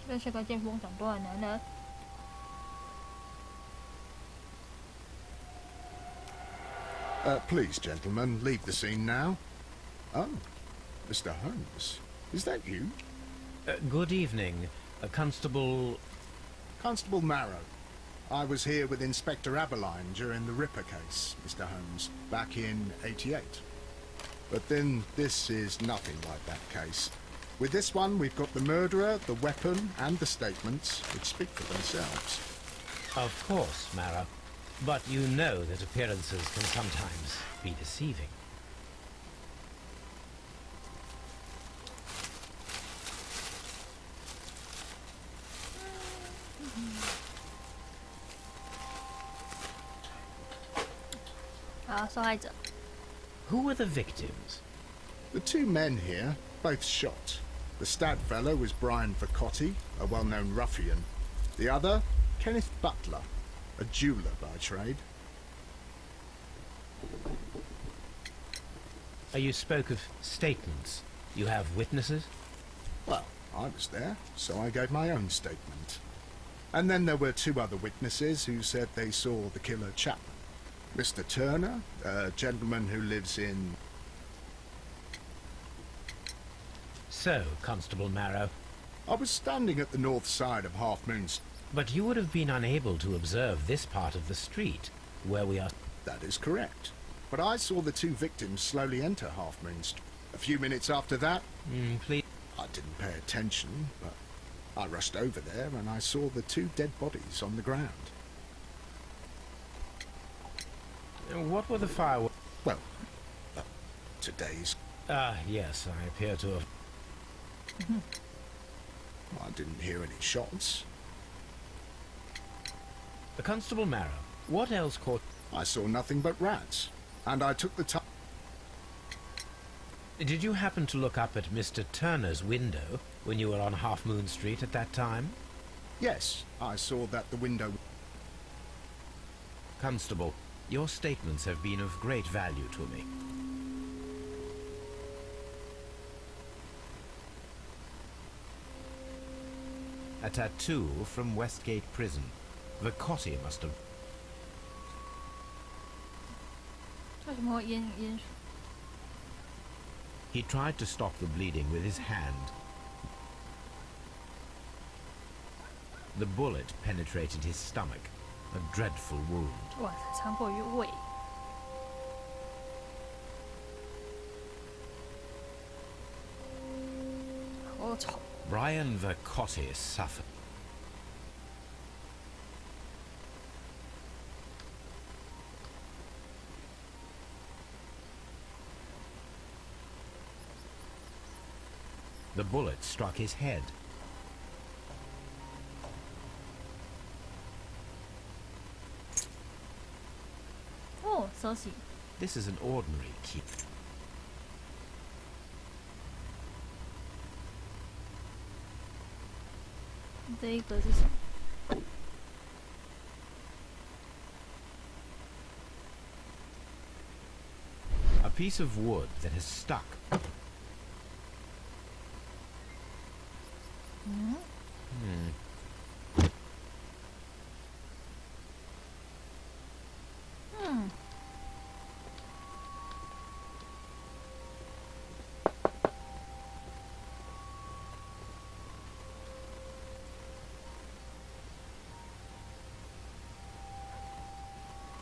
这是个见风转舵的男人。Please, gentlemen, leave the scene now. Oh, Mr. Holmes, is that you? Good evening, Constable... Constable Marrow. I was here with Inspector Aberline during the Ripper case, Mr. Holmes, back in '88. But then this is nothing like that case. With this one, we've got the murderer, the weapon, and the statements, which speak for themselves. Of course, Marrow. But you know that appearances can sometimes be deceiving. Who were the victims? The two men here, both shot. The stab fellow was Brian Vercotti, a well-known ruffian. The other, Kenneth Butler, a jeweller by trade. You spoke of statements. You have witnesses? Well, I was there, so I gave my own statement. And then there were two other witnesses who said they saw the killer Chapman. Mr. Turner, a gentleman who lives in... So, Constable Marrow. I was standing at the north side of Half Moon Street. But you would have been unable to observe this part of the street, where we are... That is correct. But I saw the two victims slowly enter Half Moon Street. A few minutes after that... please... I didn't pay attention, but I rushed over there and I saw the two dead bodies on the ground. What were the fireworks? Well, today's... Yes, I appear to have... I didn't hear any shots. Constable Marrow, what else caught... I saw nothing but rats, and I took the time... Did you happen to look up at Mr. Turner's window when you were on Half Moon Street at that time? Yes, I saw that the window... Constable, your statements have been of great value to me. A tattoo from Westgate Prison. Vercotti must have... He tried to stop the bleeding with his hand. The bullet penetrated his stomach. A dreadful wound. Brian Vercotti suffered. The bullet struck his head. Oh, saucy. This is an ordinary key. A piece of wood that has stuck.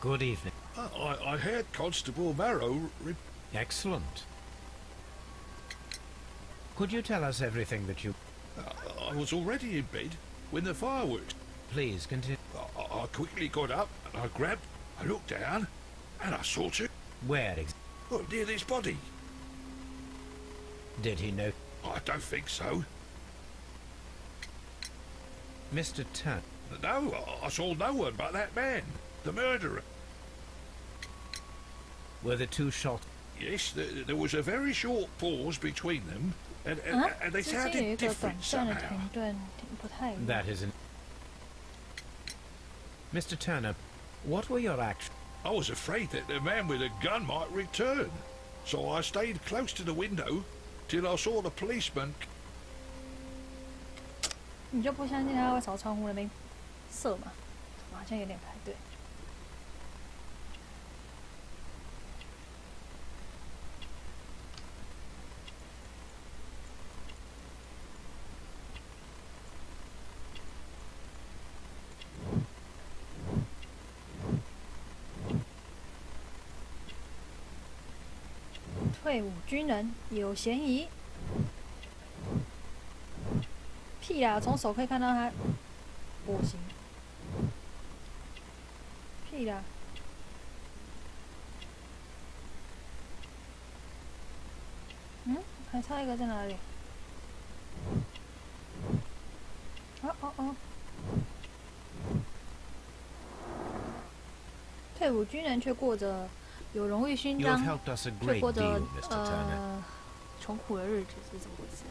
Good evening. I heard Constable Marrow... Excellent. Could you tell us everything that you... I was already in bed when the fireworks... Please continue. I quickly got up and I looked down and I saw two... Where Oh, near this body. Did he know? I don't think so. Mr. Turner? No, I saw no one but that man, the murderer. Were the two shots? Yes, there was a very short pause between them, and they sounded different somehow. That isn't... Mr. Turner, what were your actions? I was afraid that the man with the gun might return, so I stayed close to the window till I saw the policeman. 你就不相信他会朝窗户那边射吗？好像有点不太对。退伍军人有嫌疑。屁啦！从手可以看到他，不行。屁啦！嗯，还差一个在哪里？哦！退伍军人却过着有荣誉勋章，却过着穷苦的日子，是怎么回事？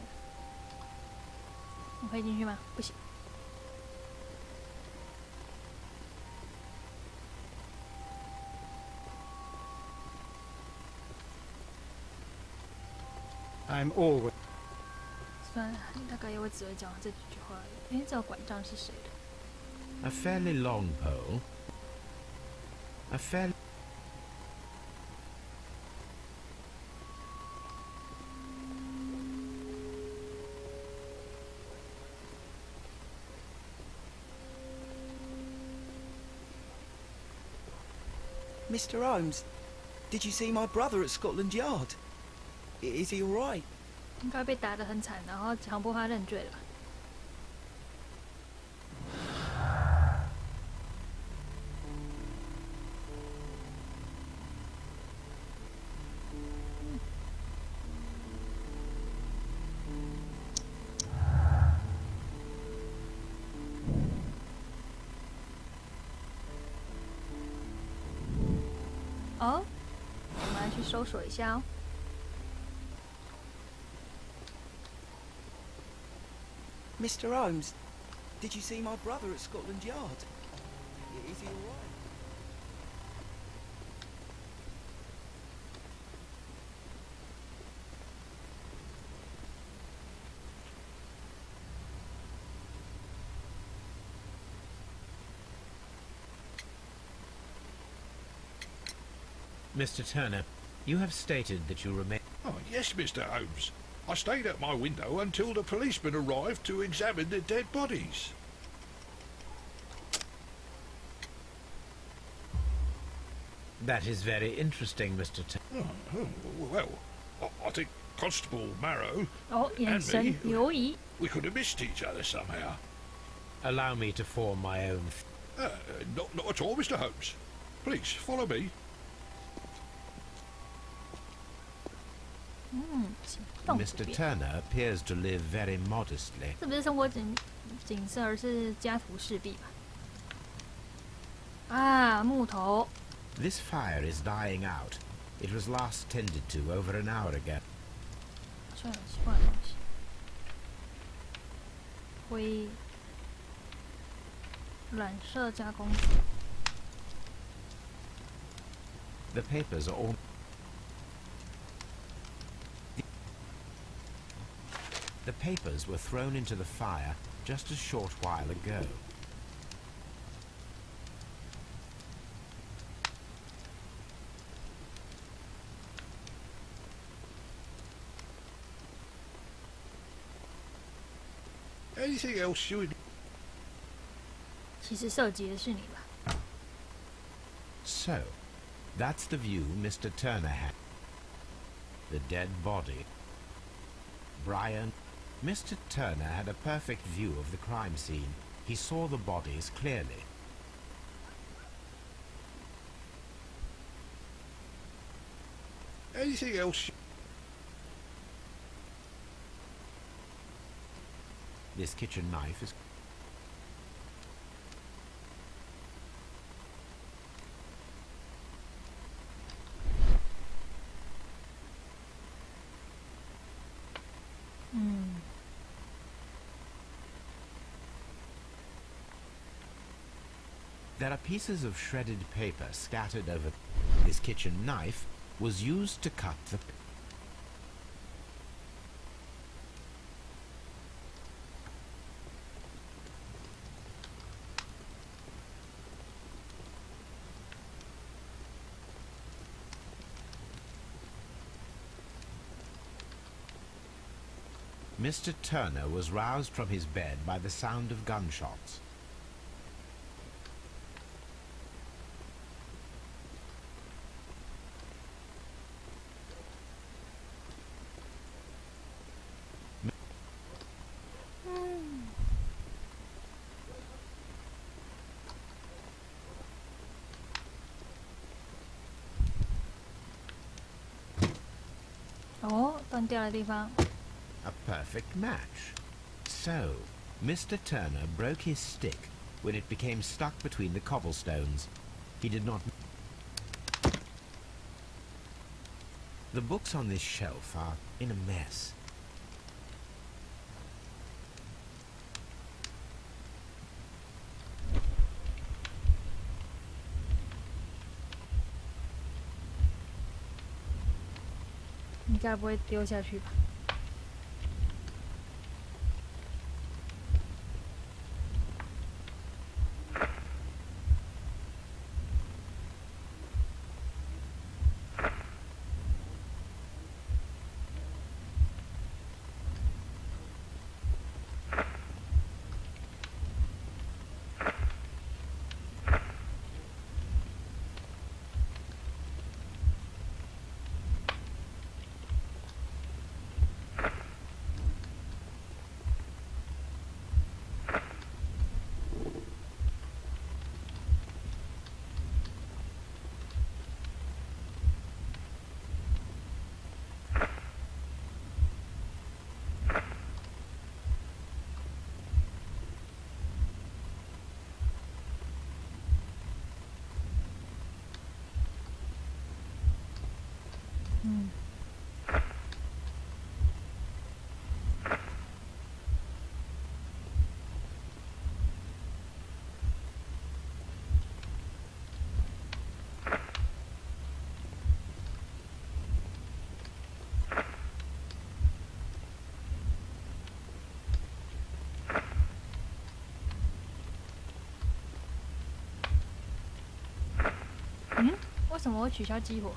我可以进去吗？不行。I'm always. 算了，你大概也会只会讲这几句话而已。诶，这个拐杖是谁的 A fairly long pole. A fairly... Mr. Holmes, did you see my brother at Scotland Yard? Is he all right? 应该被打得很惨，然后强迫他认罪了吧？哦，我们来去搜索一下哦。Mr. Holmes, did you see my brother at Scotland Yard? Is he all right? Mr. Turner, you have stated that you remain... Oh, yes, Mr. Holmes. I stayed at my window until the policeman arrived to examine the dead bodies. That is very interesting, Mr. Turner. Well, I think Constable Marrow and me, we could have missed each other somehow. Allow me to form my own... Not at all, Mr. Holmes. Please, follow me. Mr. Turner appears to live very modestly. 这不是生活景色，而是家徒四壁吧？啊，木头。This fire is dying out. It was last tended to over an hour ago. 好像很奇怪的东西。灰染色加工。The papers are all... The papers were thrown into the fire just a short while ago. Anything else you would... 其实涉及的是你吧？ So, that's the view Mr. Turner had. The dead body. Brian. Mr. Turner had a perfect view of the crime scene. He saw the bodies clearly. Anything else? This kitchen knife is... There are pieces of shredded paper scattered over... This kitchen knife was used to cut the... Mr. Turner was roused from his bed by the sound of gunshots.哦，断掉的地方。 A perfect match. So, Mr. Turner broke his stick when it became stuck between the cobblestones. He did not... The books on this shelf are in a mess. You 该不会丢下去吧？ 为什么会取消激活？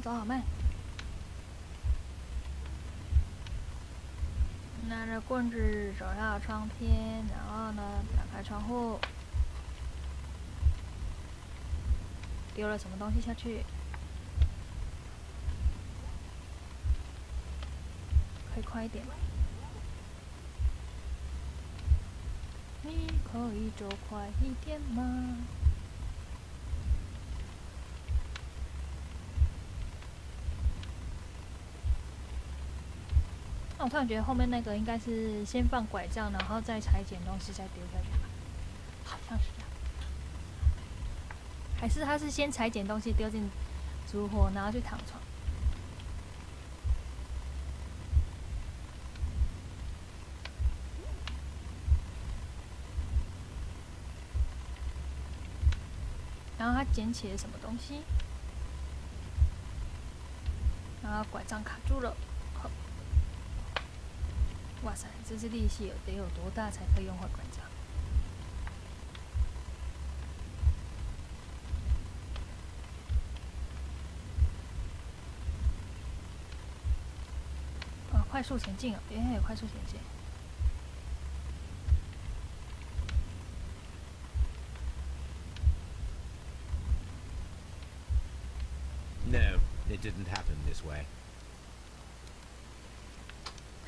走好慢。拿着棍子走到窗边，然后呢，打开窗户，丢了什么东西下去？可以快一点吗？你可以走快一点吗？ 我突然觉得后面那个应该是先放拐杖，然后再裁剪东西，再丢下去吧，好像是这样。还是他是先裁剪东西丢进烛火，然后去躺床？然后他捡起了什么东西，然后拐杖卡住了。哇塞，这只力气得有多大才可以用坏拐杖？啊，快速前进哦！耶，快速前进。 No, it didn't happen this way.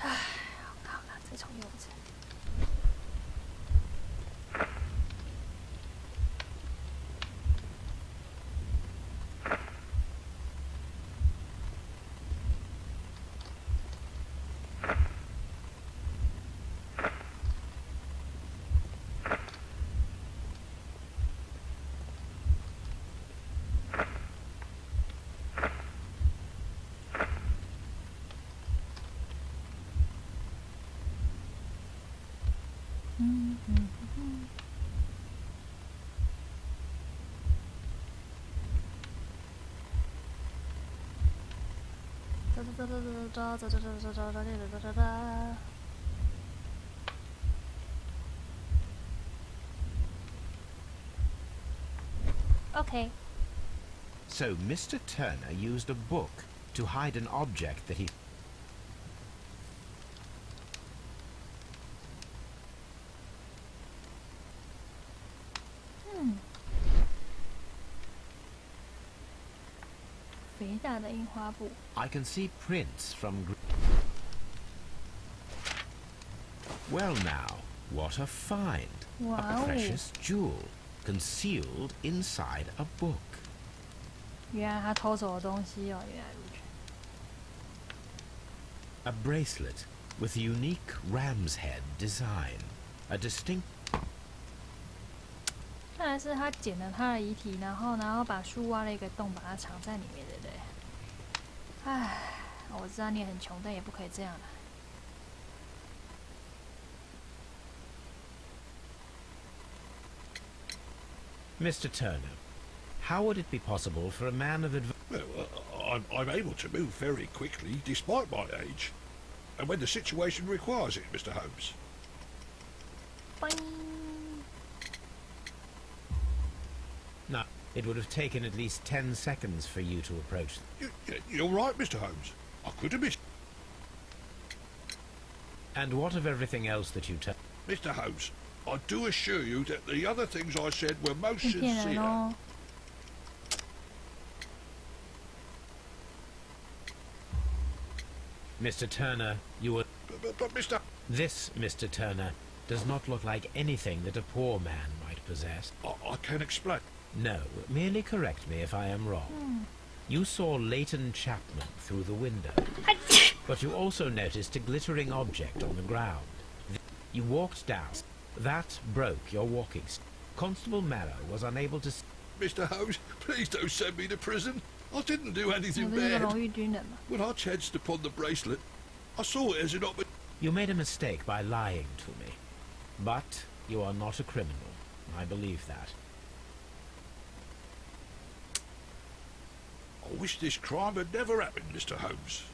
唉，好了，再重用一次。Okay. So Mr. Turner used a book to hide an object that he... 肥大的樱花布。 I can see prints from... Well now, what a find! Wow. A precious jewel concealed inside a book. 原来他偷走的东西哦，原来如此。 A bracelet with a unique ram's head design. A distinct... 看来是他捡了他的遗体，然后把书挖了一个洞，把它藏在里面，对不对？唉，我知道你很穷，但也不可以这样了。 Mr. Turner, how would it be possible for a man of Well, I'm able to move very quickly despite my age, and when the situation requires it, Mr. Holmes. Boing. No, it would have taken at least 10 seconds for you to approach. You're right, Mr. Holmes. I could have missed. And what of everything else that you told? Mr. Holmes, I do assure you that the other things I said were most sincere. Mr. Turner, you were... But Mr... This, Mr. Turner, does not look like anything that a poor man might possess. I can explain. No, merely correct me if I am wrong. You saw Leighton Chapman through the window, but you also noticed a glittering object on the ground. You walked down. That broke your walking stick. Constable Marrow was unable to... Mr. Holmes, please don't send me to prison. I didn't do anything bad. When I chanced upon the bracelet, I saw it as an opportunity. You made a mistake by lying to me. But you are not a criminal. I believe that. I wish this crime had never happened, Mr. Holmes.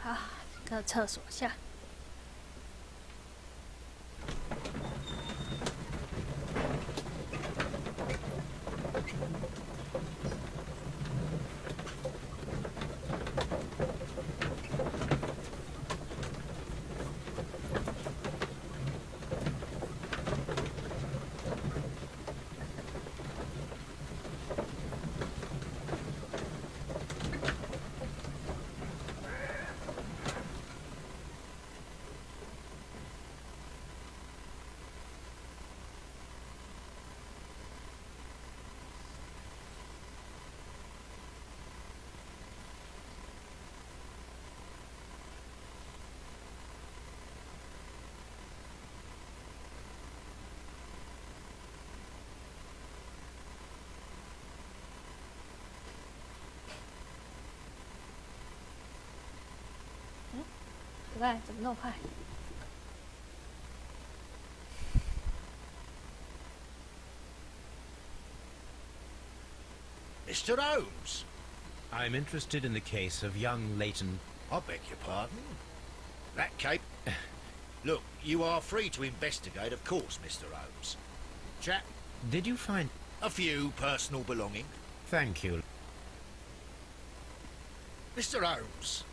Ah, 这个厕所下。可爱，怎么那么快？ Mr. Holmes! I'm interested in the case of young Leighton. I beg your pardon? That cape... Look, you are free to investigate, of course, Mr. Holmes. Chap... Did you find... A few personal belongings. Thank you. Mr. Holmes,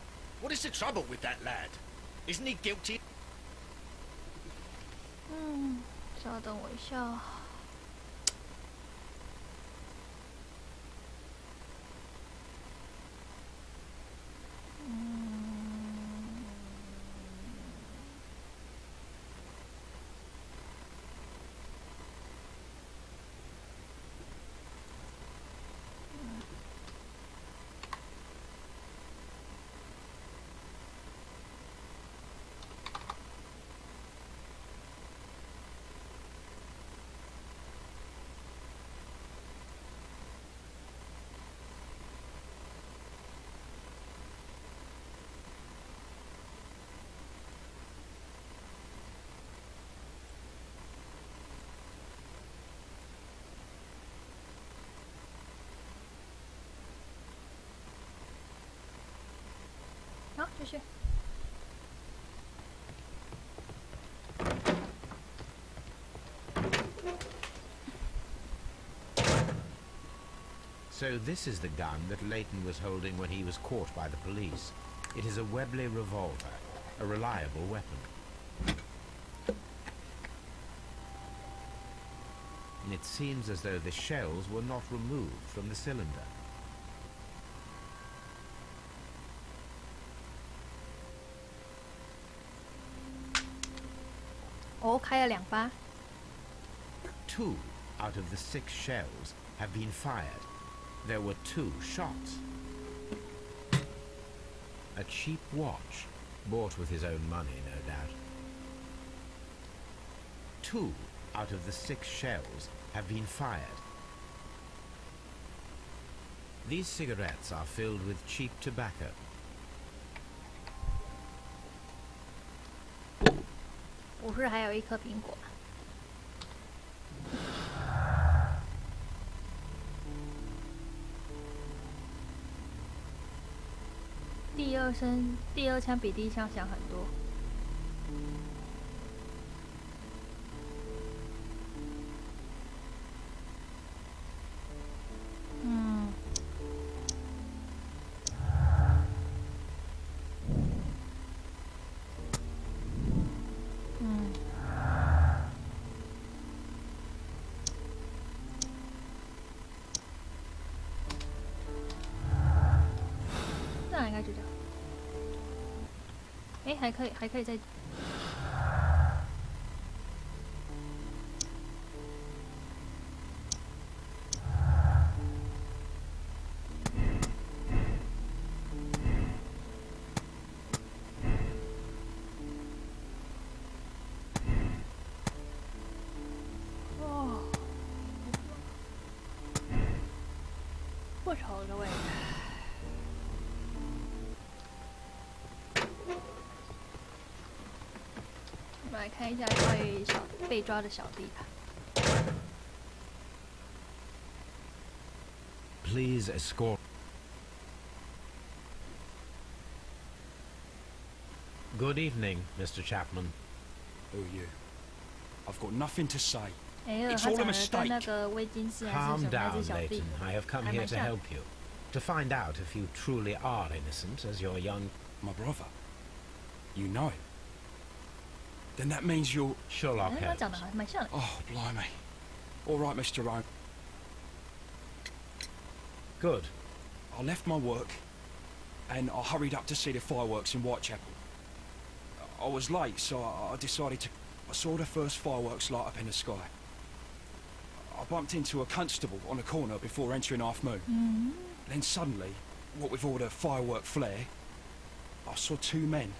what is the trouble with that lad? Isn't he guilty? 稍等我一下。好，继续。 So this is the gun that Leighton was holding when he was caught by the police. It is a Webley revolver, a reliable weapon. And it seems as though the shells were not removed from the cylinder. Oh, 开了2发。 2 out of the 6 shells have been fired. There were 2 shots. A cheap watch, bought with his own money, no doubt. 2 out of the 6 shells have been fired. These cigarettes are filled with cheap tobacco. 不是还有1颗苹果。第二枪比第1枪响很多。这样应该就这样。 哎，还可以再。哦，不愁这位置。 来看一下被抓的小弟吧。 Please escort. Good evening, Mr. Chapman. Who are you? I've got nothing to say. 哎，他长得跟那个威金斯还是什么那只小弟， I have come here to help you, to find out if you truly are innocent as your young... My brother. You know him. Then that means you're... Sherlock Holmes. 他长得还蛮像的。 Oh, blimey. All right, Mr. Holmes. Good. I left my work, and I hurried up to see the fireworks in Whitechapel. I was late, so I decided to... I saw the first fireworks light up in the sky. I bumped into a constable on the corner before entering Half Moon. Then suddenly, what with all the firework flare, I saw 2 men.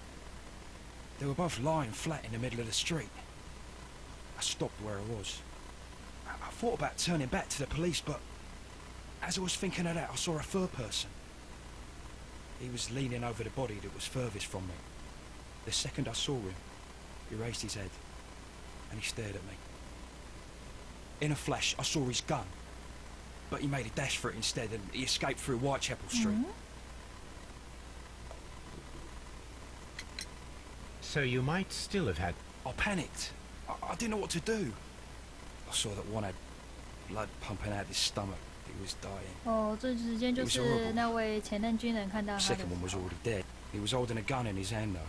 They were both lying flat in the middle of the street. I stopped where I was. I thought about turning back to the police, but as I was thinking of that, I saw a third person. He was leaning over the body that was furthest from me. The second I saw him, he raised his head, and he stared at me. In a flash, I saw his gun, but he made a dash for it instead, and he escaped through Whitechapel Street. So you might still have had... I panicked. I didn't know what to do. I saw that one had blood pumping out his stomach. He was dying. 哦，这时间就是那位前任军人看到他的。 Second one was already dead. He was holding a gun in his hand though.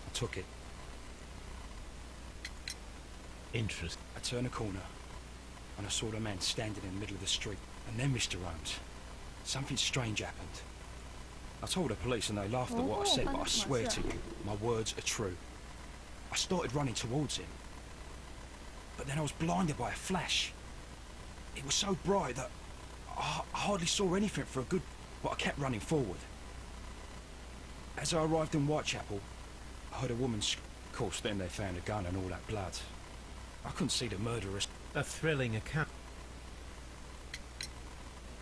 I took it. Interesting. I turned a corner, and I saw the man standing in the middle of the street. And then, Mr. Holmes, something strange happened. I told the police and they laughed at what I said, but I swear to you, my words are true. I started running towards him, but then I was blinded by a flash. It was so bright that I hardly saw anything for a good... but I kept running forward. As I arrived in Whitechapel, I heard a woman Of course, then they found a gun and all that blood. I couldn't see the murderers. A thrilling account.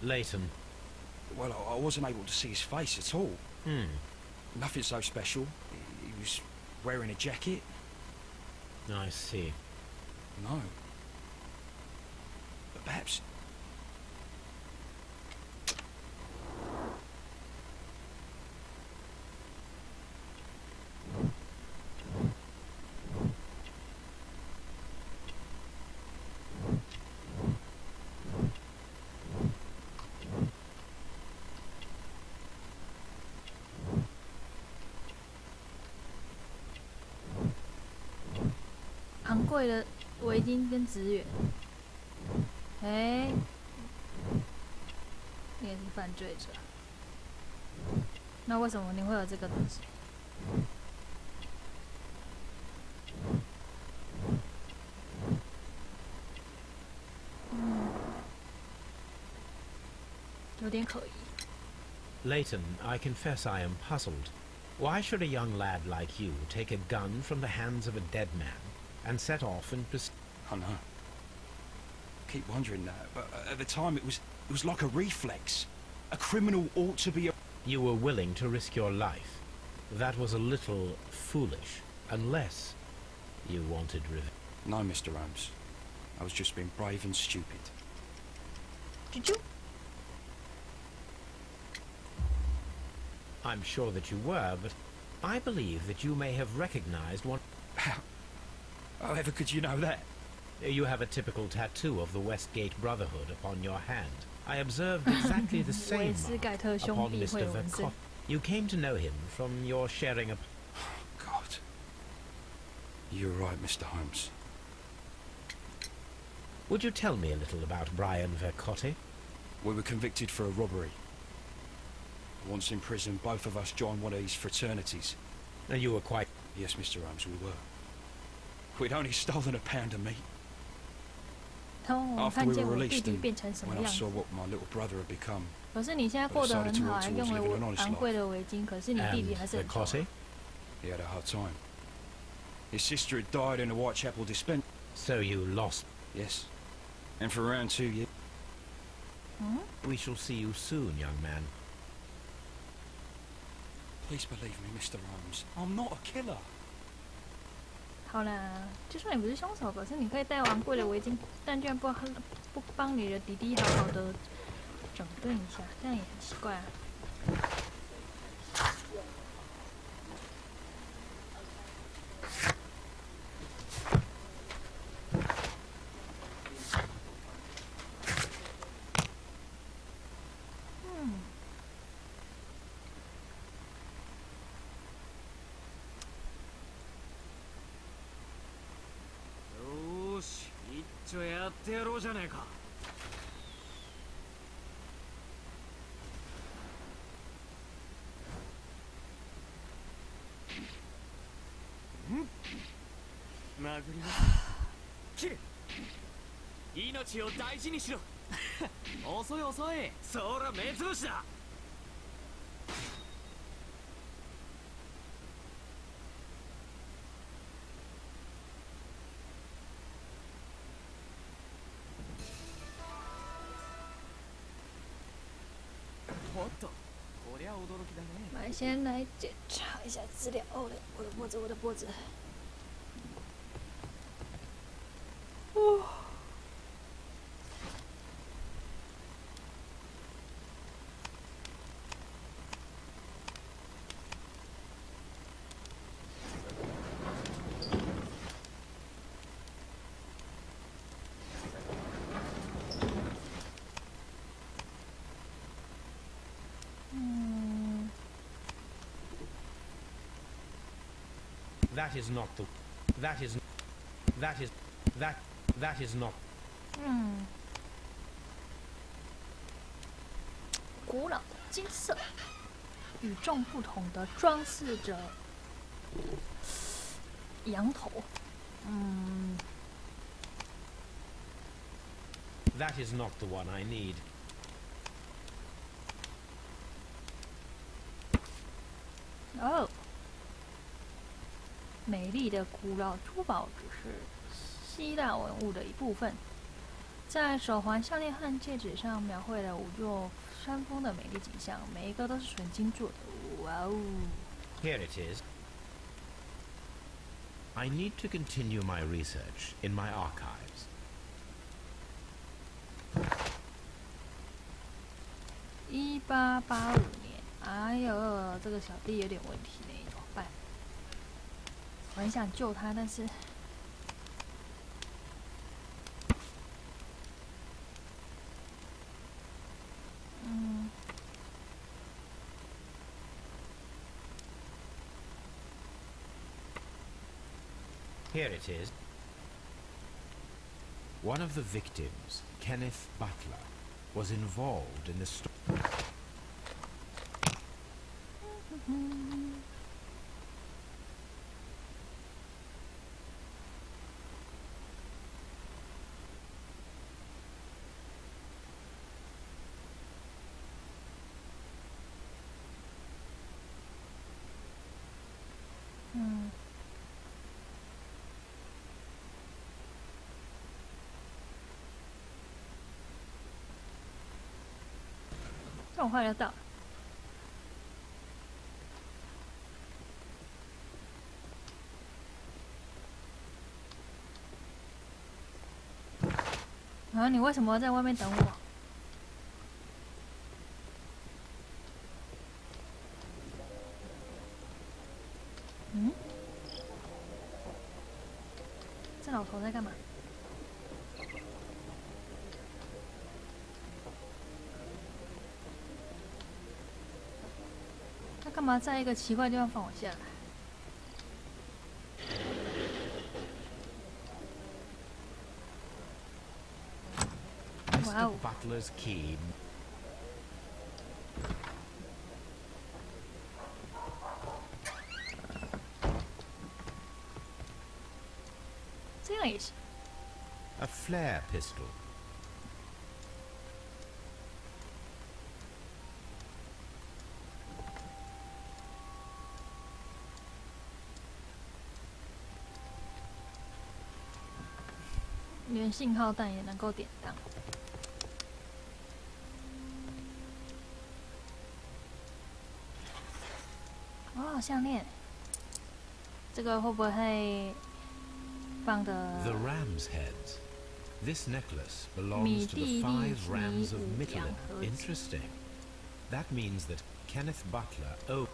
Leighton. Well, I wasn't able to see his face at all. Nothing so special. He was wearing a jacket. I see. No. But perhaps...昂贵的围巾跟职员，应该是犯罪者。那为什么你会有这个东西？有点可疑。 Leighton, I confess I am puzzled. Why should a young lad like you take a gun from the hands of a dead man and set off and pursue? I know. I keep wondering that, but at the time it was like a reflex. A criminal ought to be a... You were willing to risk your life. That was a little foolish, unless you wanted revenge. No, Mr. Holmes. I was just being brave and stupid. Did you? I'm sure that you were, but I believe that you may have recognized one... However could you know that? You have a typical tattoo of the Westgate Brotherhood upon your hand. I observed exactly the same mark upon Mr. Vercott. You came to know him from your sharing a... God. You're right, Mr. Holmes. Would you tell me a little about Brian Vercotti? We were convicted for a robbery. Once in prison, both of us joined one of these fraternities. And you were quite... Yes, Mr. Holmes, we were. We'd only stolen a pound of meat. After we were released and when I saw what my little brother had become, 可是你现在过得很好，还用了昂贵的围巾，可是你弟弟还是很穷。 He had a hard time. His sister had died in a Whitechapel dispensary. So you lost? Yes. And for around 2 years. We shall see you soon, young man. Please believe me, Mr. Holmes. I'm not a killer. 好啦，就算你不是凶手，可是你可以戴昂贵的围巾，但居然不帮你的弟弟好好的整顿一下，这样也很奇怪啊。一丁やってやろうじゃねえか。殴り切れ。命を大事にしろ。遅い遅い。そら目つぶしだ。おっと、こりゃ驚き来，先来检查一下资料。哦，我的脖子，我的脖子。哦。That is not the. That is not. 古老的金色，与众不同的装饰着羊头。That is not the one I need. 哦。美丽的古老珠宝只是希腊文物的一部分，在手环、项链和戒指上描绘了5座山峰的美丽景象，每一个都是纯金做的。哇哦 Here it is. I need to continue my research in my archives. 1885年，哎呦，这个小弟有点问题呢，怎么办？我很想救他，但是Here it is. One of the victims, Kenneth Butler, was involved in the story. 这么快就到了。啊！你为什么在外面等我？这老头在干嘛？他干嘛在一个奇怪的地方放我下来？ Mr. Butler's key. 这样也行。A flare pistol. 连信号弹也能够典当。 哦，项链，这个会不会放的 The ram's heads. This necklace belongs to the 5 rams of Mittelland. Interesting. That means that Kenneth Butler. Oh.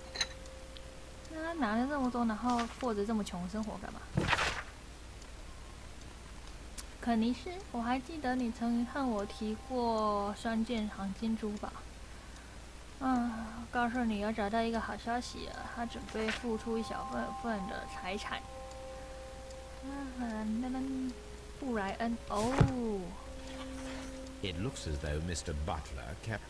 那他拿了这么多，然后过着这么穷的生活干嘛？肯尼斯，我还记得你曾和我提过3件黄金珠宝。 告诉你要找到一个好消息了，他准备付出一小份的财产。布莱恩，哦。It looks as though Mr. Butler kept.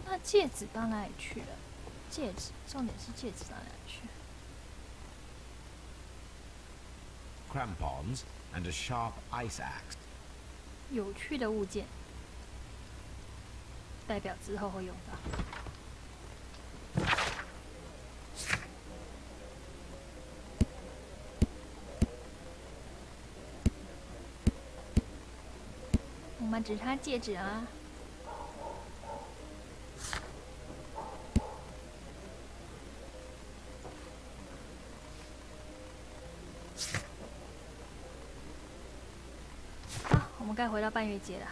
那戒指到哪里去了？ 戒指，重点是戒指到哪里去 Crampons and a sharp ice axe. 有趣的物件，代表之后会用到。们只差戒指啊。好，我们该回到半月街了。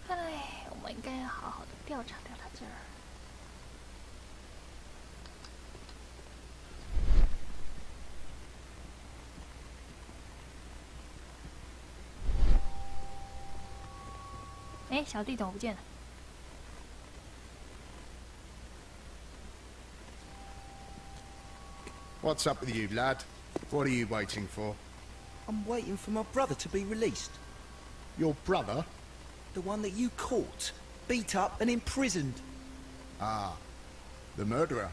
哎，我们应该要好好的调查调查这儿。哎，小弟怎么不见了？ What's up with you, lad? What are you waiting for? I'm waiting for my brother to be released. Your brother? The one that you caught, beat up and imprisoned. Ah, the murderer.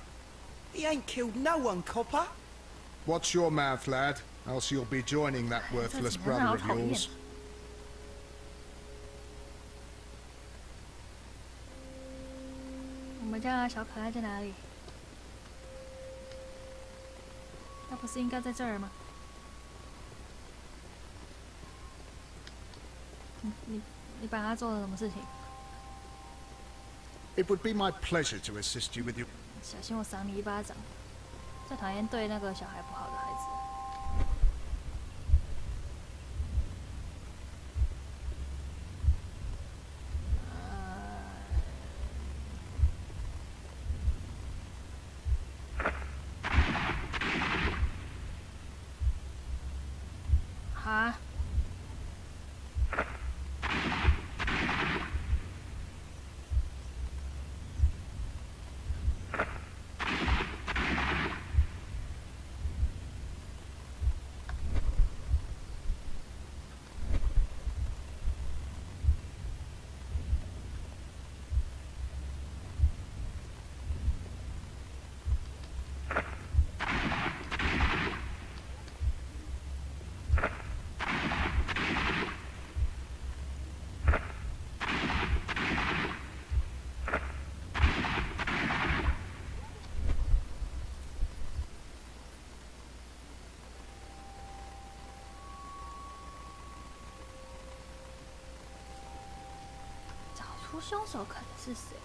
He ain't killed no one, copper. Watch your mouth, lad, else you'll be joining that worthless brother of yours. 我们家小可爱在哪里？ 他不是应该在这儿吗？你把他做了什么事情？ It would be my pleasure to assist you with your... 小心我赏你一巴掌！最讨厌对那个小孩不好的孩子。啊！ 凶手可能是谁？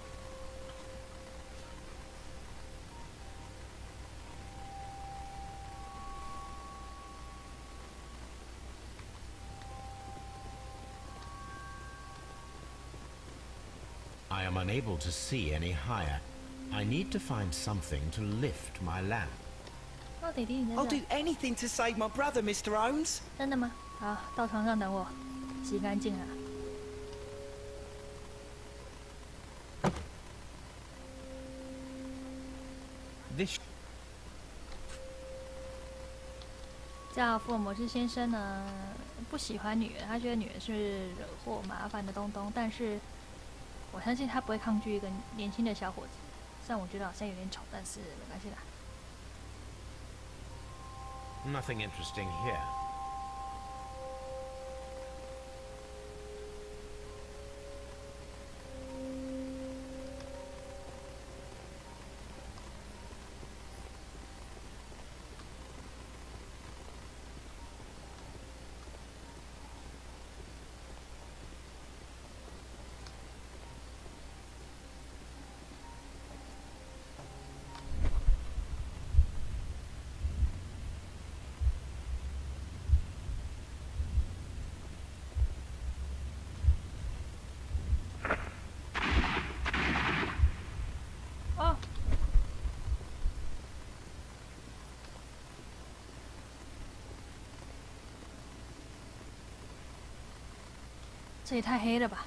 I am unable to see any higher. I need to find something to lift my lamp. 哦，弟弟你在这。 I'll do anything to save my brother, Mr. Holmes. 真的吗？好，到床上等我，洗干净啊。 叫福尔摩斯先生呢，不喜欢女人，他觉得女人是惹祸麻烦的东东，但是我相信他不会抗拒一个年轻的小伙子。虽然我觉得好像有点丑，但是没关系啦。 Nothing interesting here. 这也太黑了吧！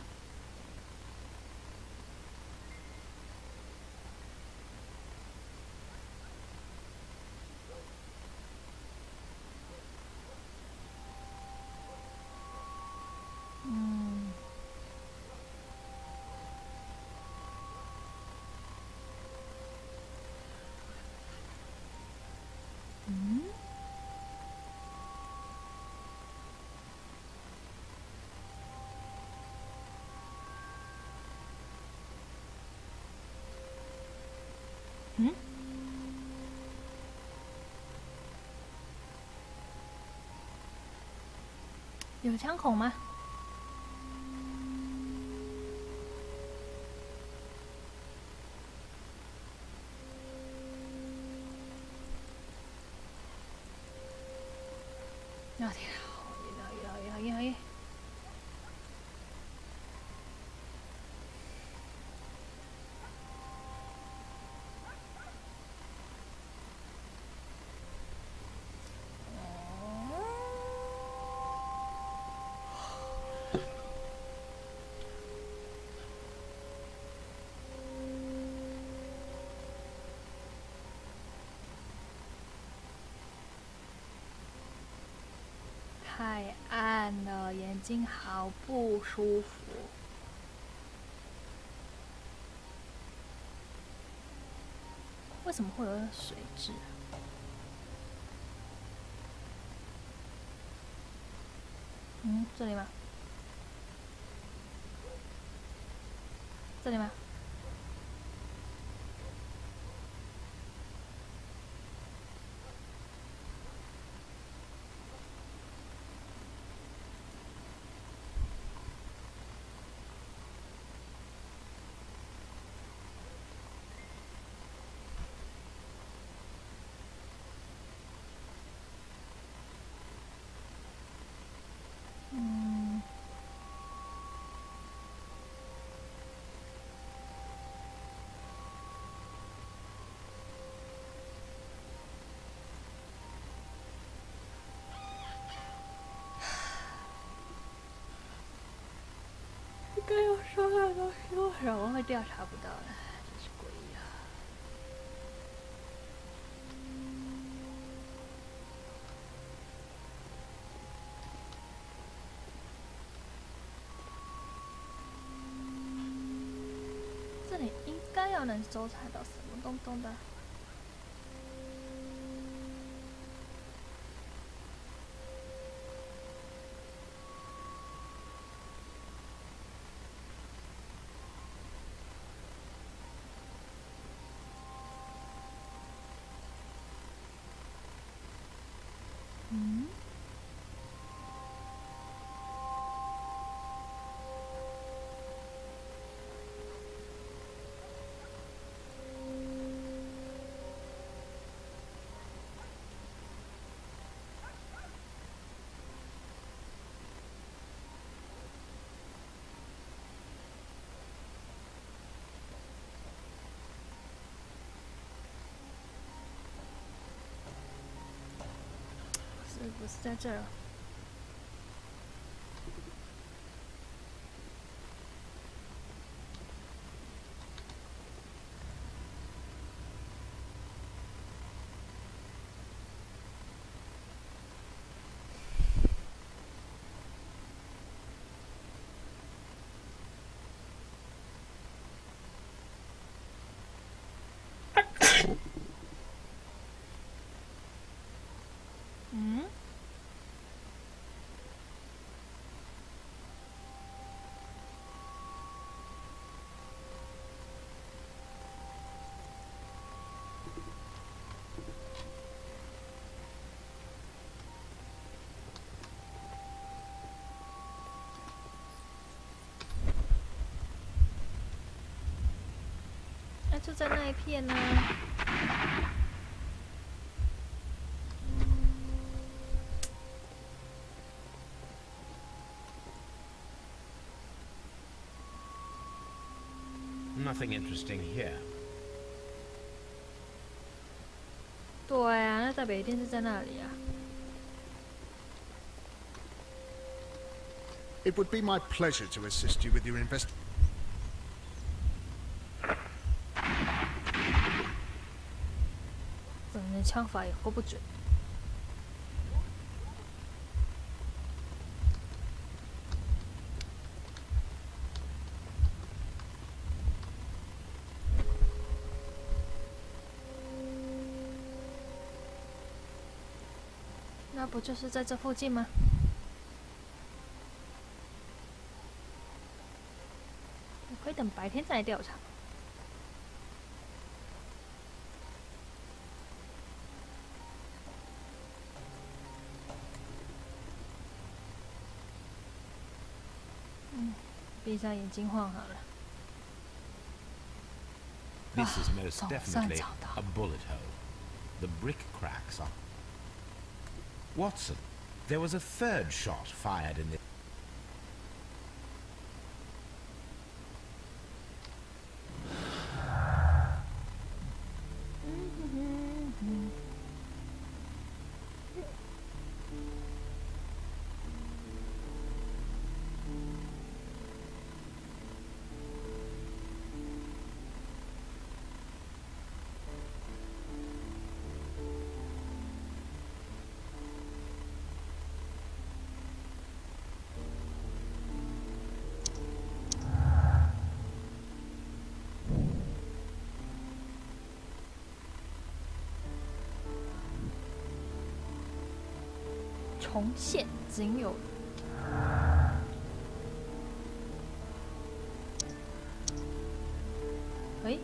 有枪孔吗？我天啊！好热！太暗了，眼睛好不舒服。为什么会有水蛭啊？这里吗？这里吗？该要说的东西为什么会调查不到呢？真是诡异啊！这里应该要能搜查到什么东东的。不是在这儿。就在那一片呢。Nothing interesting here. 对啊，那代表一定是在那里啊。It would be my pleasure to assist you with your investigation. 整人枪法也够不准。那不就是在这附近吗？我可以等白天再来调查。闭上眼睛晃好了。This is most definitely a bullet hole. The brick cracks are. Watson, there was a third shot fired in the.重现仅有。哎。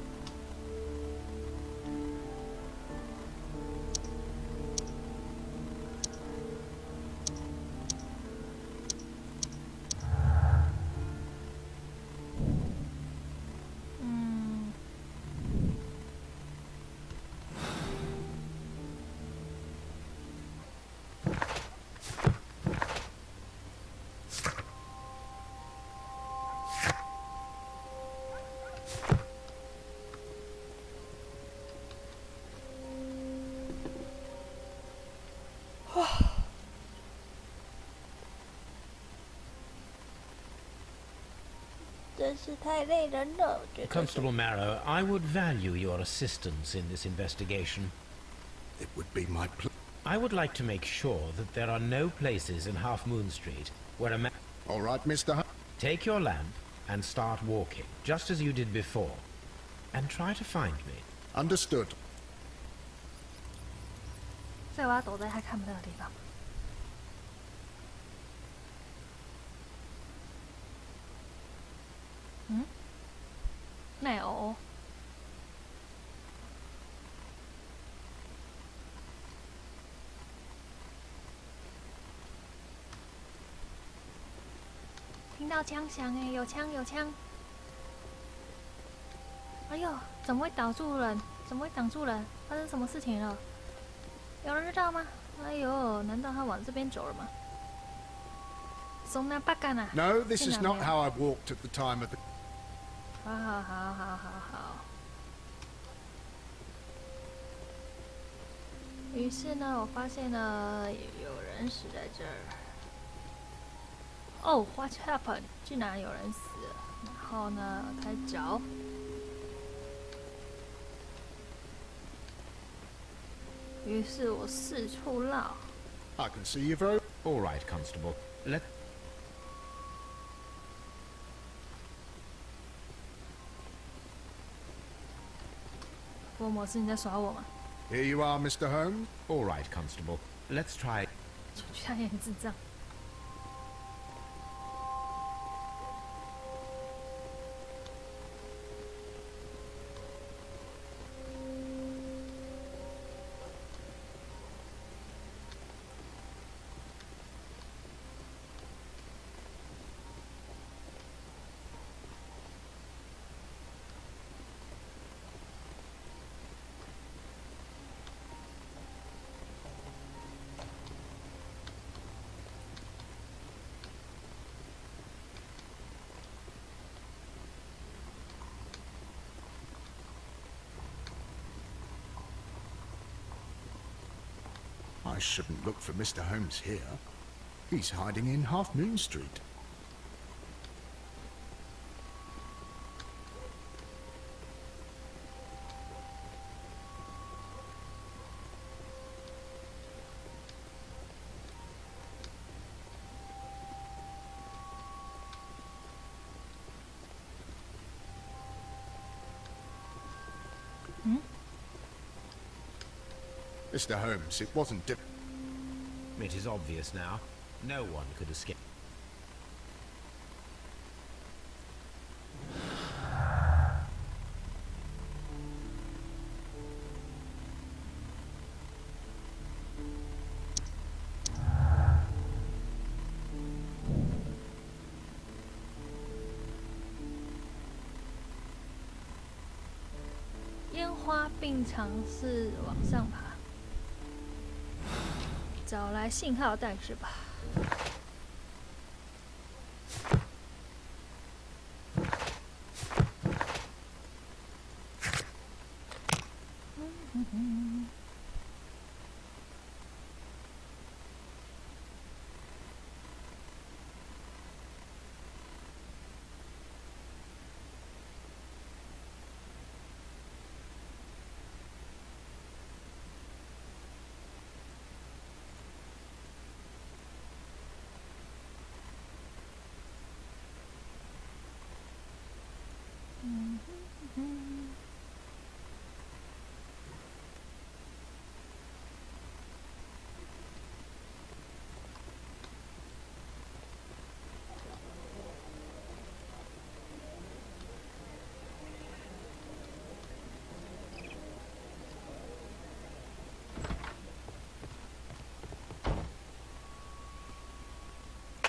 Constable Marrow, I would value your assistance in this investigation. It would be my pleasure. I would like to make sure that there are no places in Half Moon Street where a man... All right, Mr. Take your lamp and start walking, just as you did before, and try to find me. Understood. 所以我要躲在他看不到的地方。没有。听到枪响哎，有枪有枪！哎呦，怎么会挡住人？怎么会挡住人？发生什么事情了？有人知道吗？哎呦，难道他往这边走了吗？从那八干啊 ？No, this is not how I walked at the time of the. 好。于是呢，我发现了有人死在这儿。哦 ，What happened？ 竟然有人死了。然后呢，开始找。于是我四处绕。I can see you very. All right, Constable. Let. 福尔摩斯，你在耍我吗？ Here you are, Mr. Holmes. All right, Constable. Let's try. 出去他也很智障。I shouldn't look for Mr. Holmes here. He's hiding in Half Moon Street. Mr. Holmes, it wasn't It is obvious now. No one could escape.烟花并尝试往上爬，找来信号弹是吧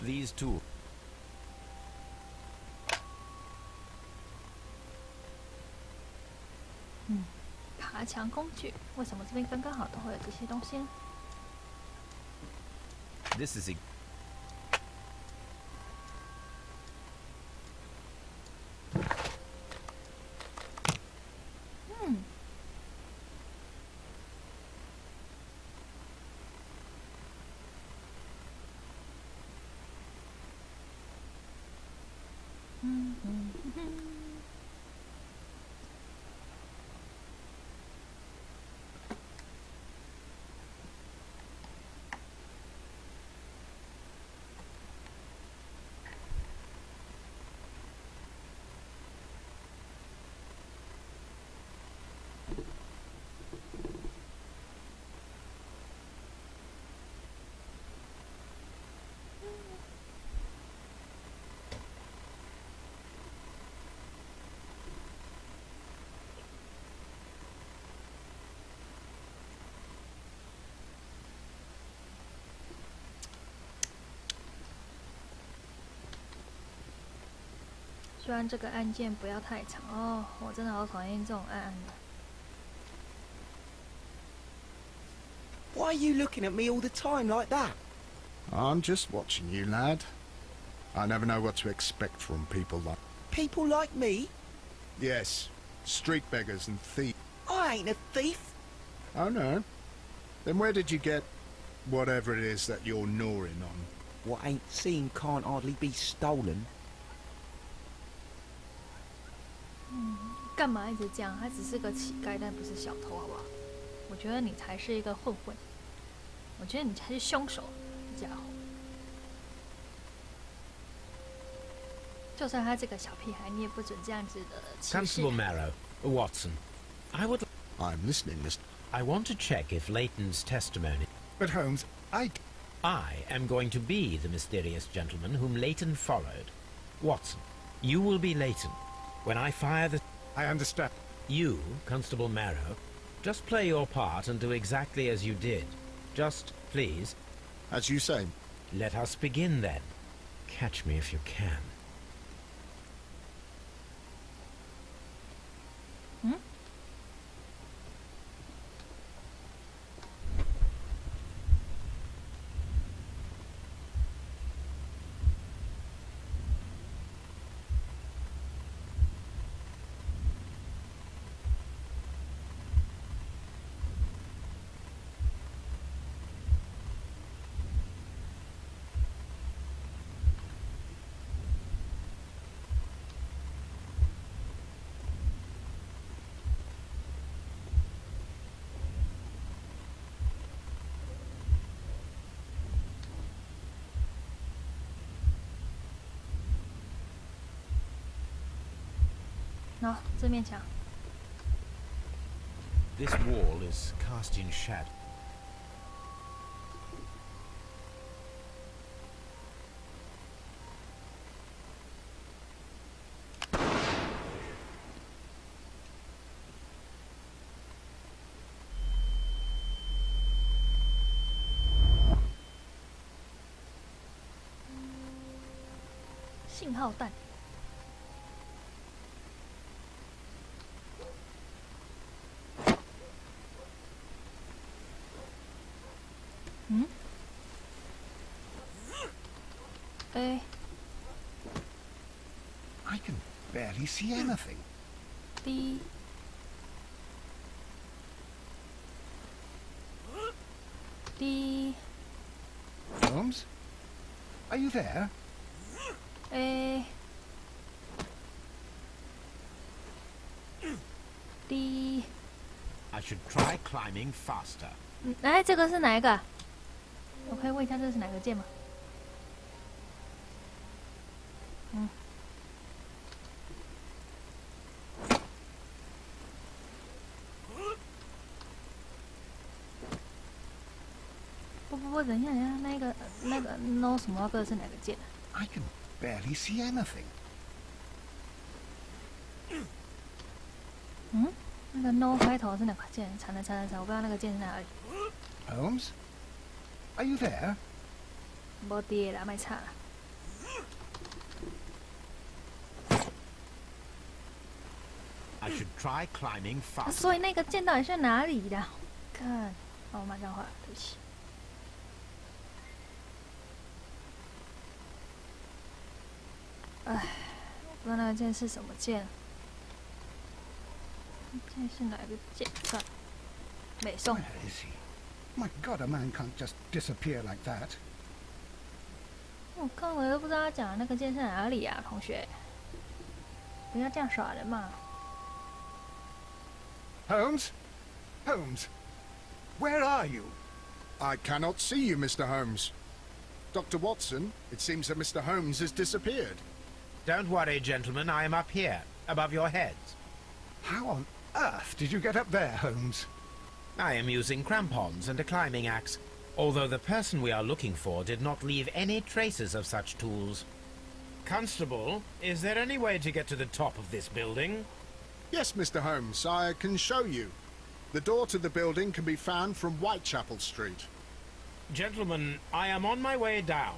？These two. 爬墙工具，为什么这边刚刚好都会有这些东西呢？ This is a希望这个按键不要太长哦，我真的好讨厌这种按的。Why are you looking at me all the time like that? I'm just watching you, lad. I never know what to expect from people like... People like me? Yes, street beggars and thieves. I ain't a thief. Oh, no? Then where did you get whatever it is that you're gnawing on? What ain't seen can't hardly be stolen. 干嘛一直这样？他只是个乞丐，但不是小偷，好不好？我觉得你才是一个混混，我觉得你才是凶手，这家伙。就算他这个小屁孩，你也不准这样子的歧视。Constable Marrow, Watson, I'm listening, Mr. I want to check if Leighton's testimony. But Holmes, I am going to be the mysterious gentleman whom Leighton followed. Watson, you will be Leighton. When I fire the... I understand. You, Constable Marrow, just play your part and do exactly as you did. Just, please... As you say. Let us begin, then. Catch me if you can. Hmm? 好，这面墙。 This wall is cast in shadow. 信号弹。嗯？哎。I can barely see anything. D. D. Holmes? Are you there? D. I should try climbing faster. 哎，这个是哪一个？我可以问一下这是哪个键吗？嗯。不，等一下，那个 no 什么个是哪个键？I can barely see anything. 嗯，那个 no 开头是哪个键？惨了，我不知道那个键是哪里。Holmes, are you there? 没跌啦，卖差了。I should try climbing fast. 所以那个键到底是哪里的？看，哦，马上画，对不起。哎，我不知道那个键是什么键。这是哪个键？算了，没送。 Where is he? My God, a man can't just disappear like that. 我看我都不知道他讲的那个键是哪里啊，同学。不要这样耍人嘛。Holmes? Holmes? Where are you? I cannot see you, Mr. Holmes. Dr. Watson, it seems that Mr. Holmes has disappeared. Don't worry, gentlemen, I am up here, above your heads. How on earth did you get up there, Holmes? I am using crampons and a climbing axe, although the person we are looking for did not leave any traces of such tools. Constable, is there any way to get to the top of this building? Yes, Mr. Holmes, I can show you. The door to the building can be found from Whitechapel Street. Gentlemen, I am on my way down.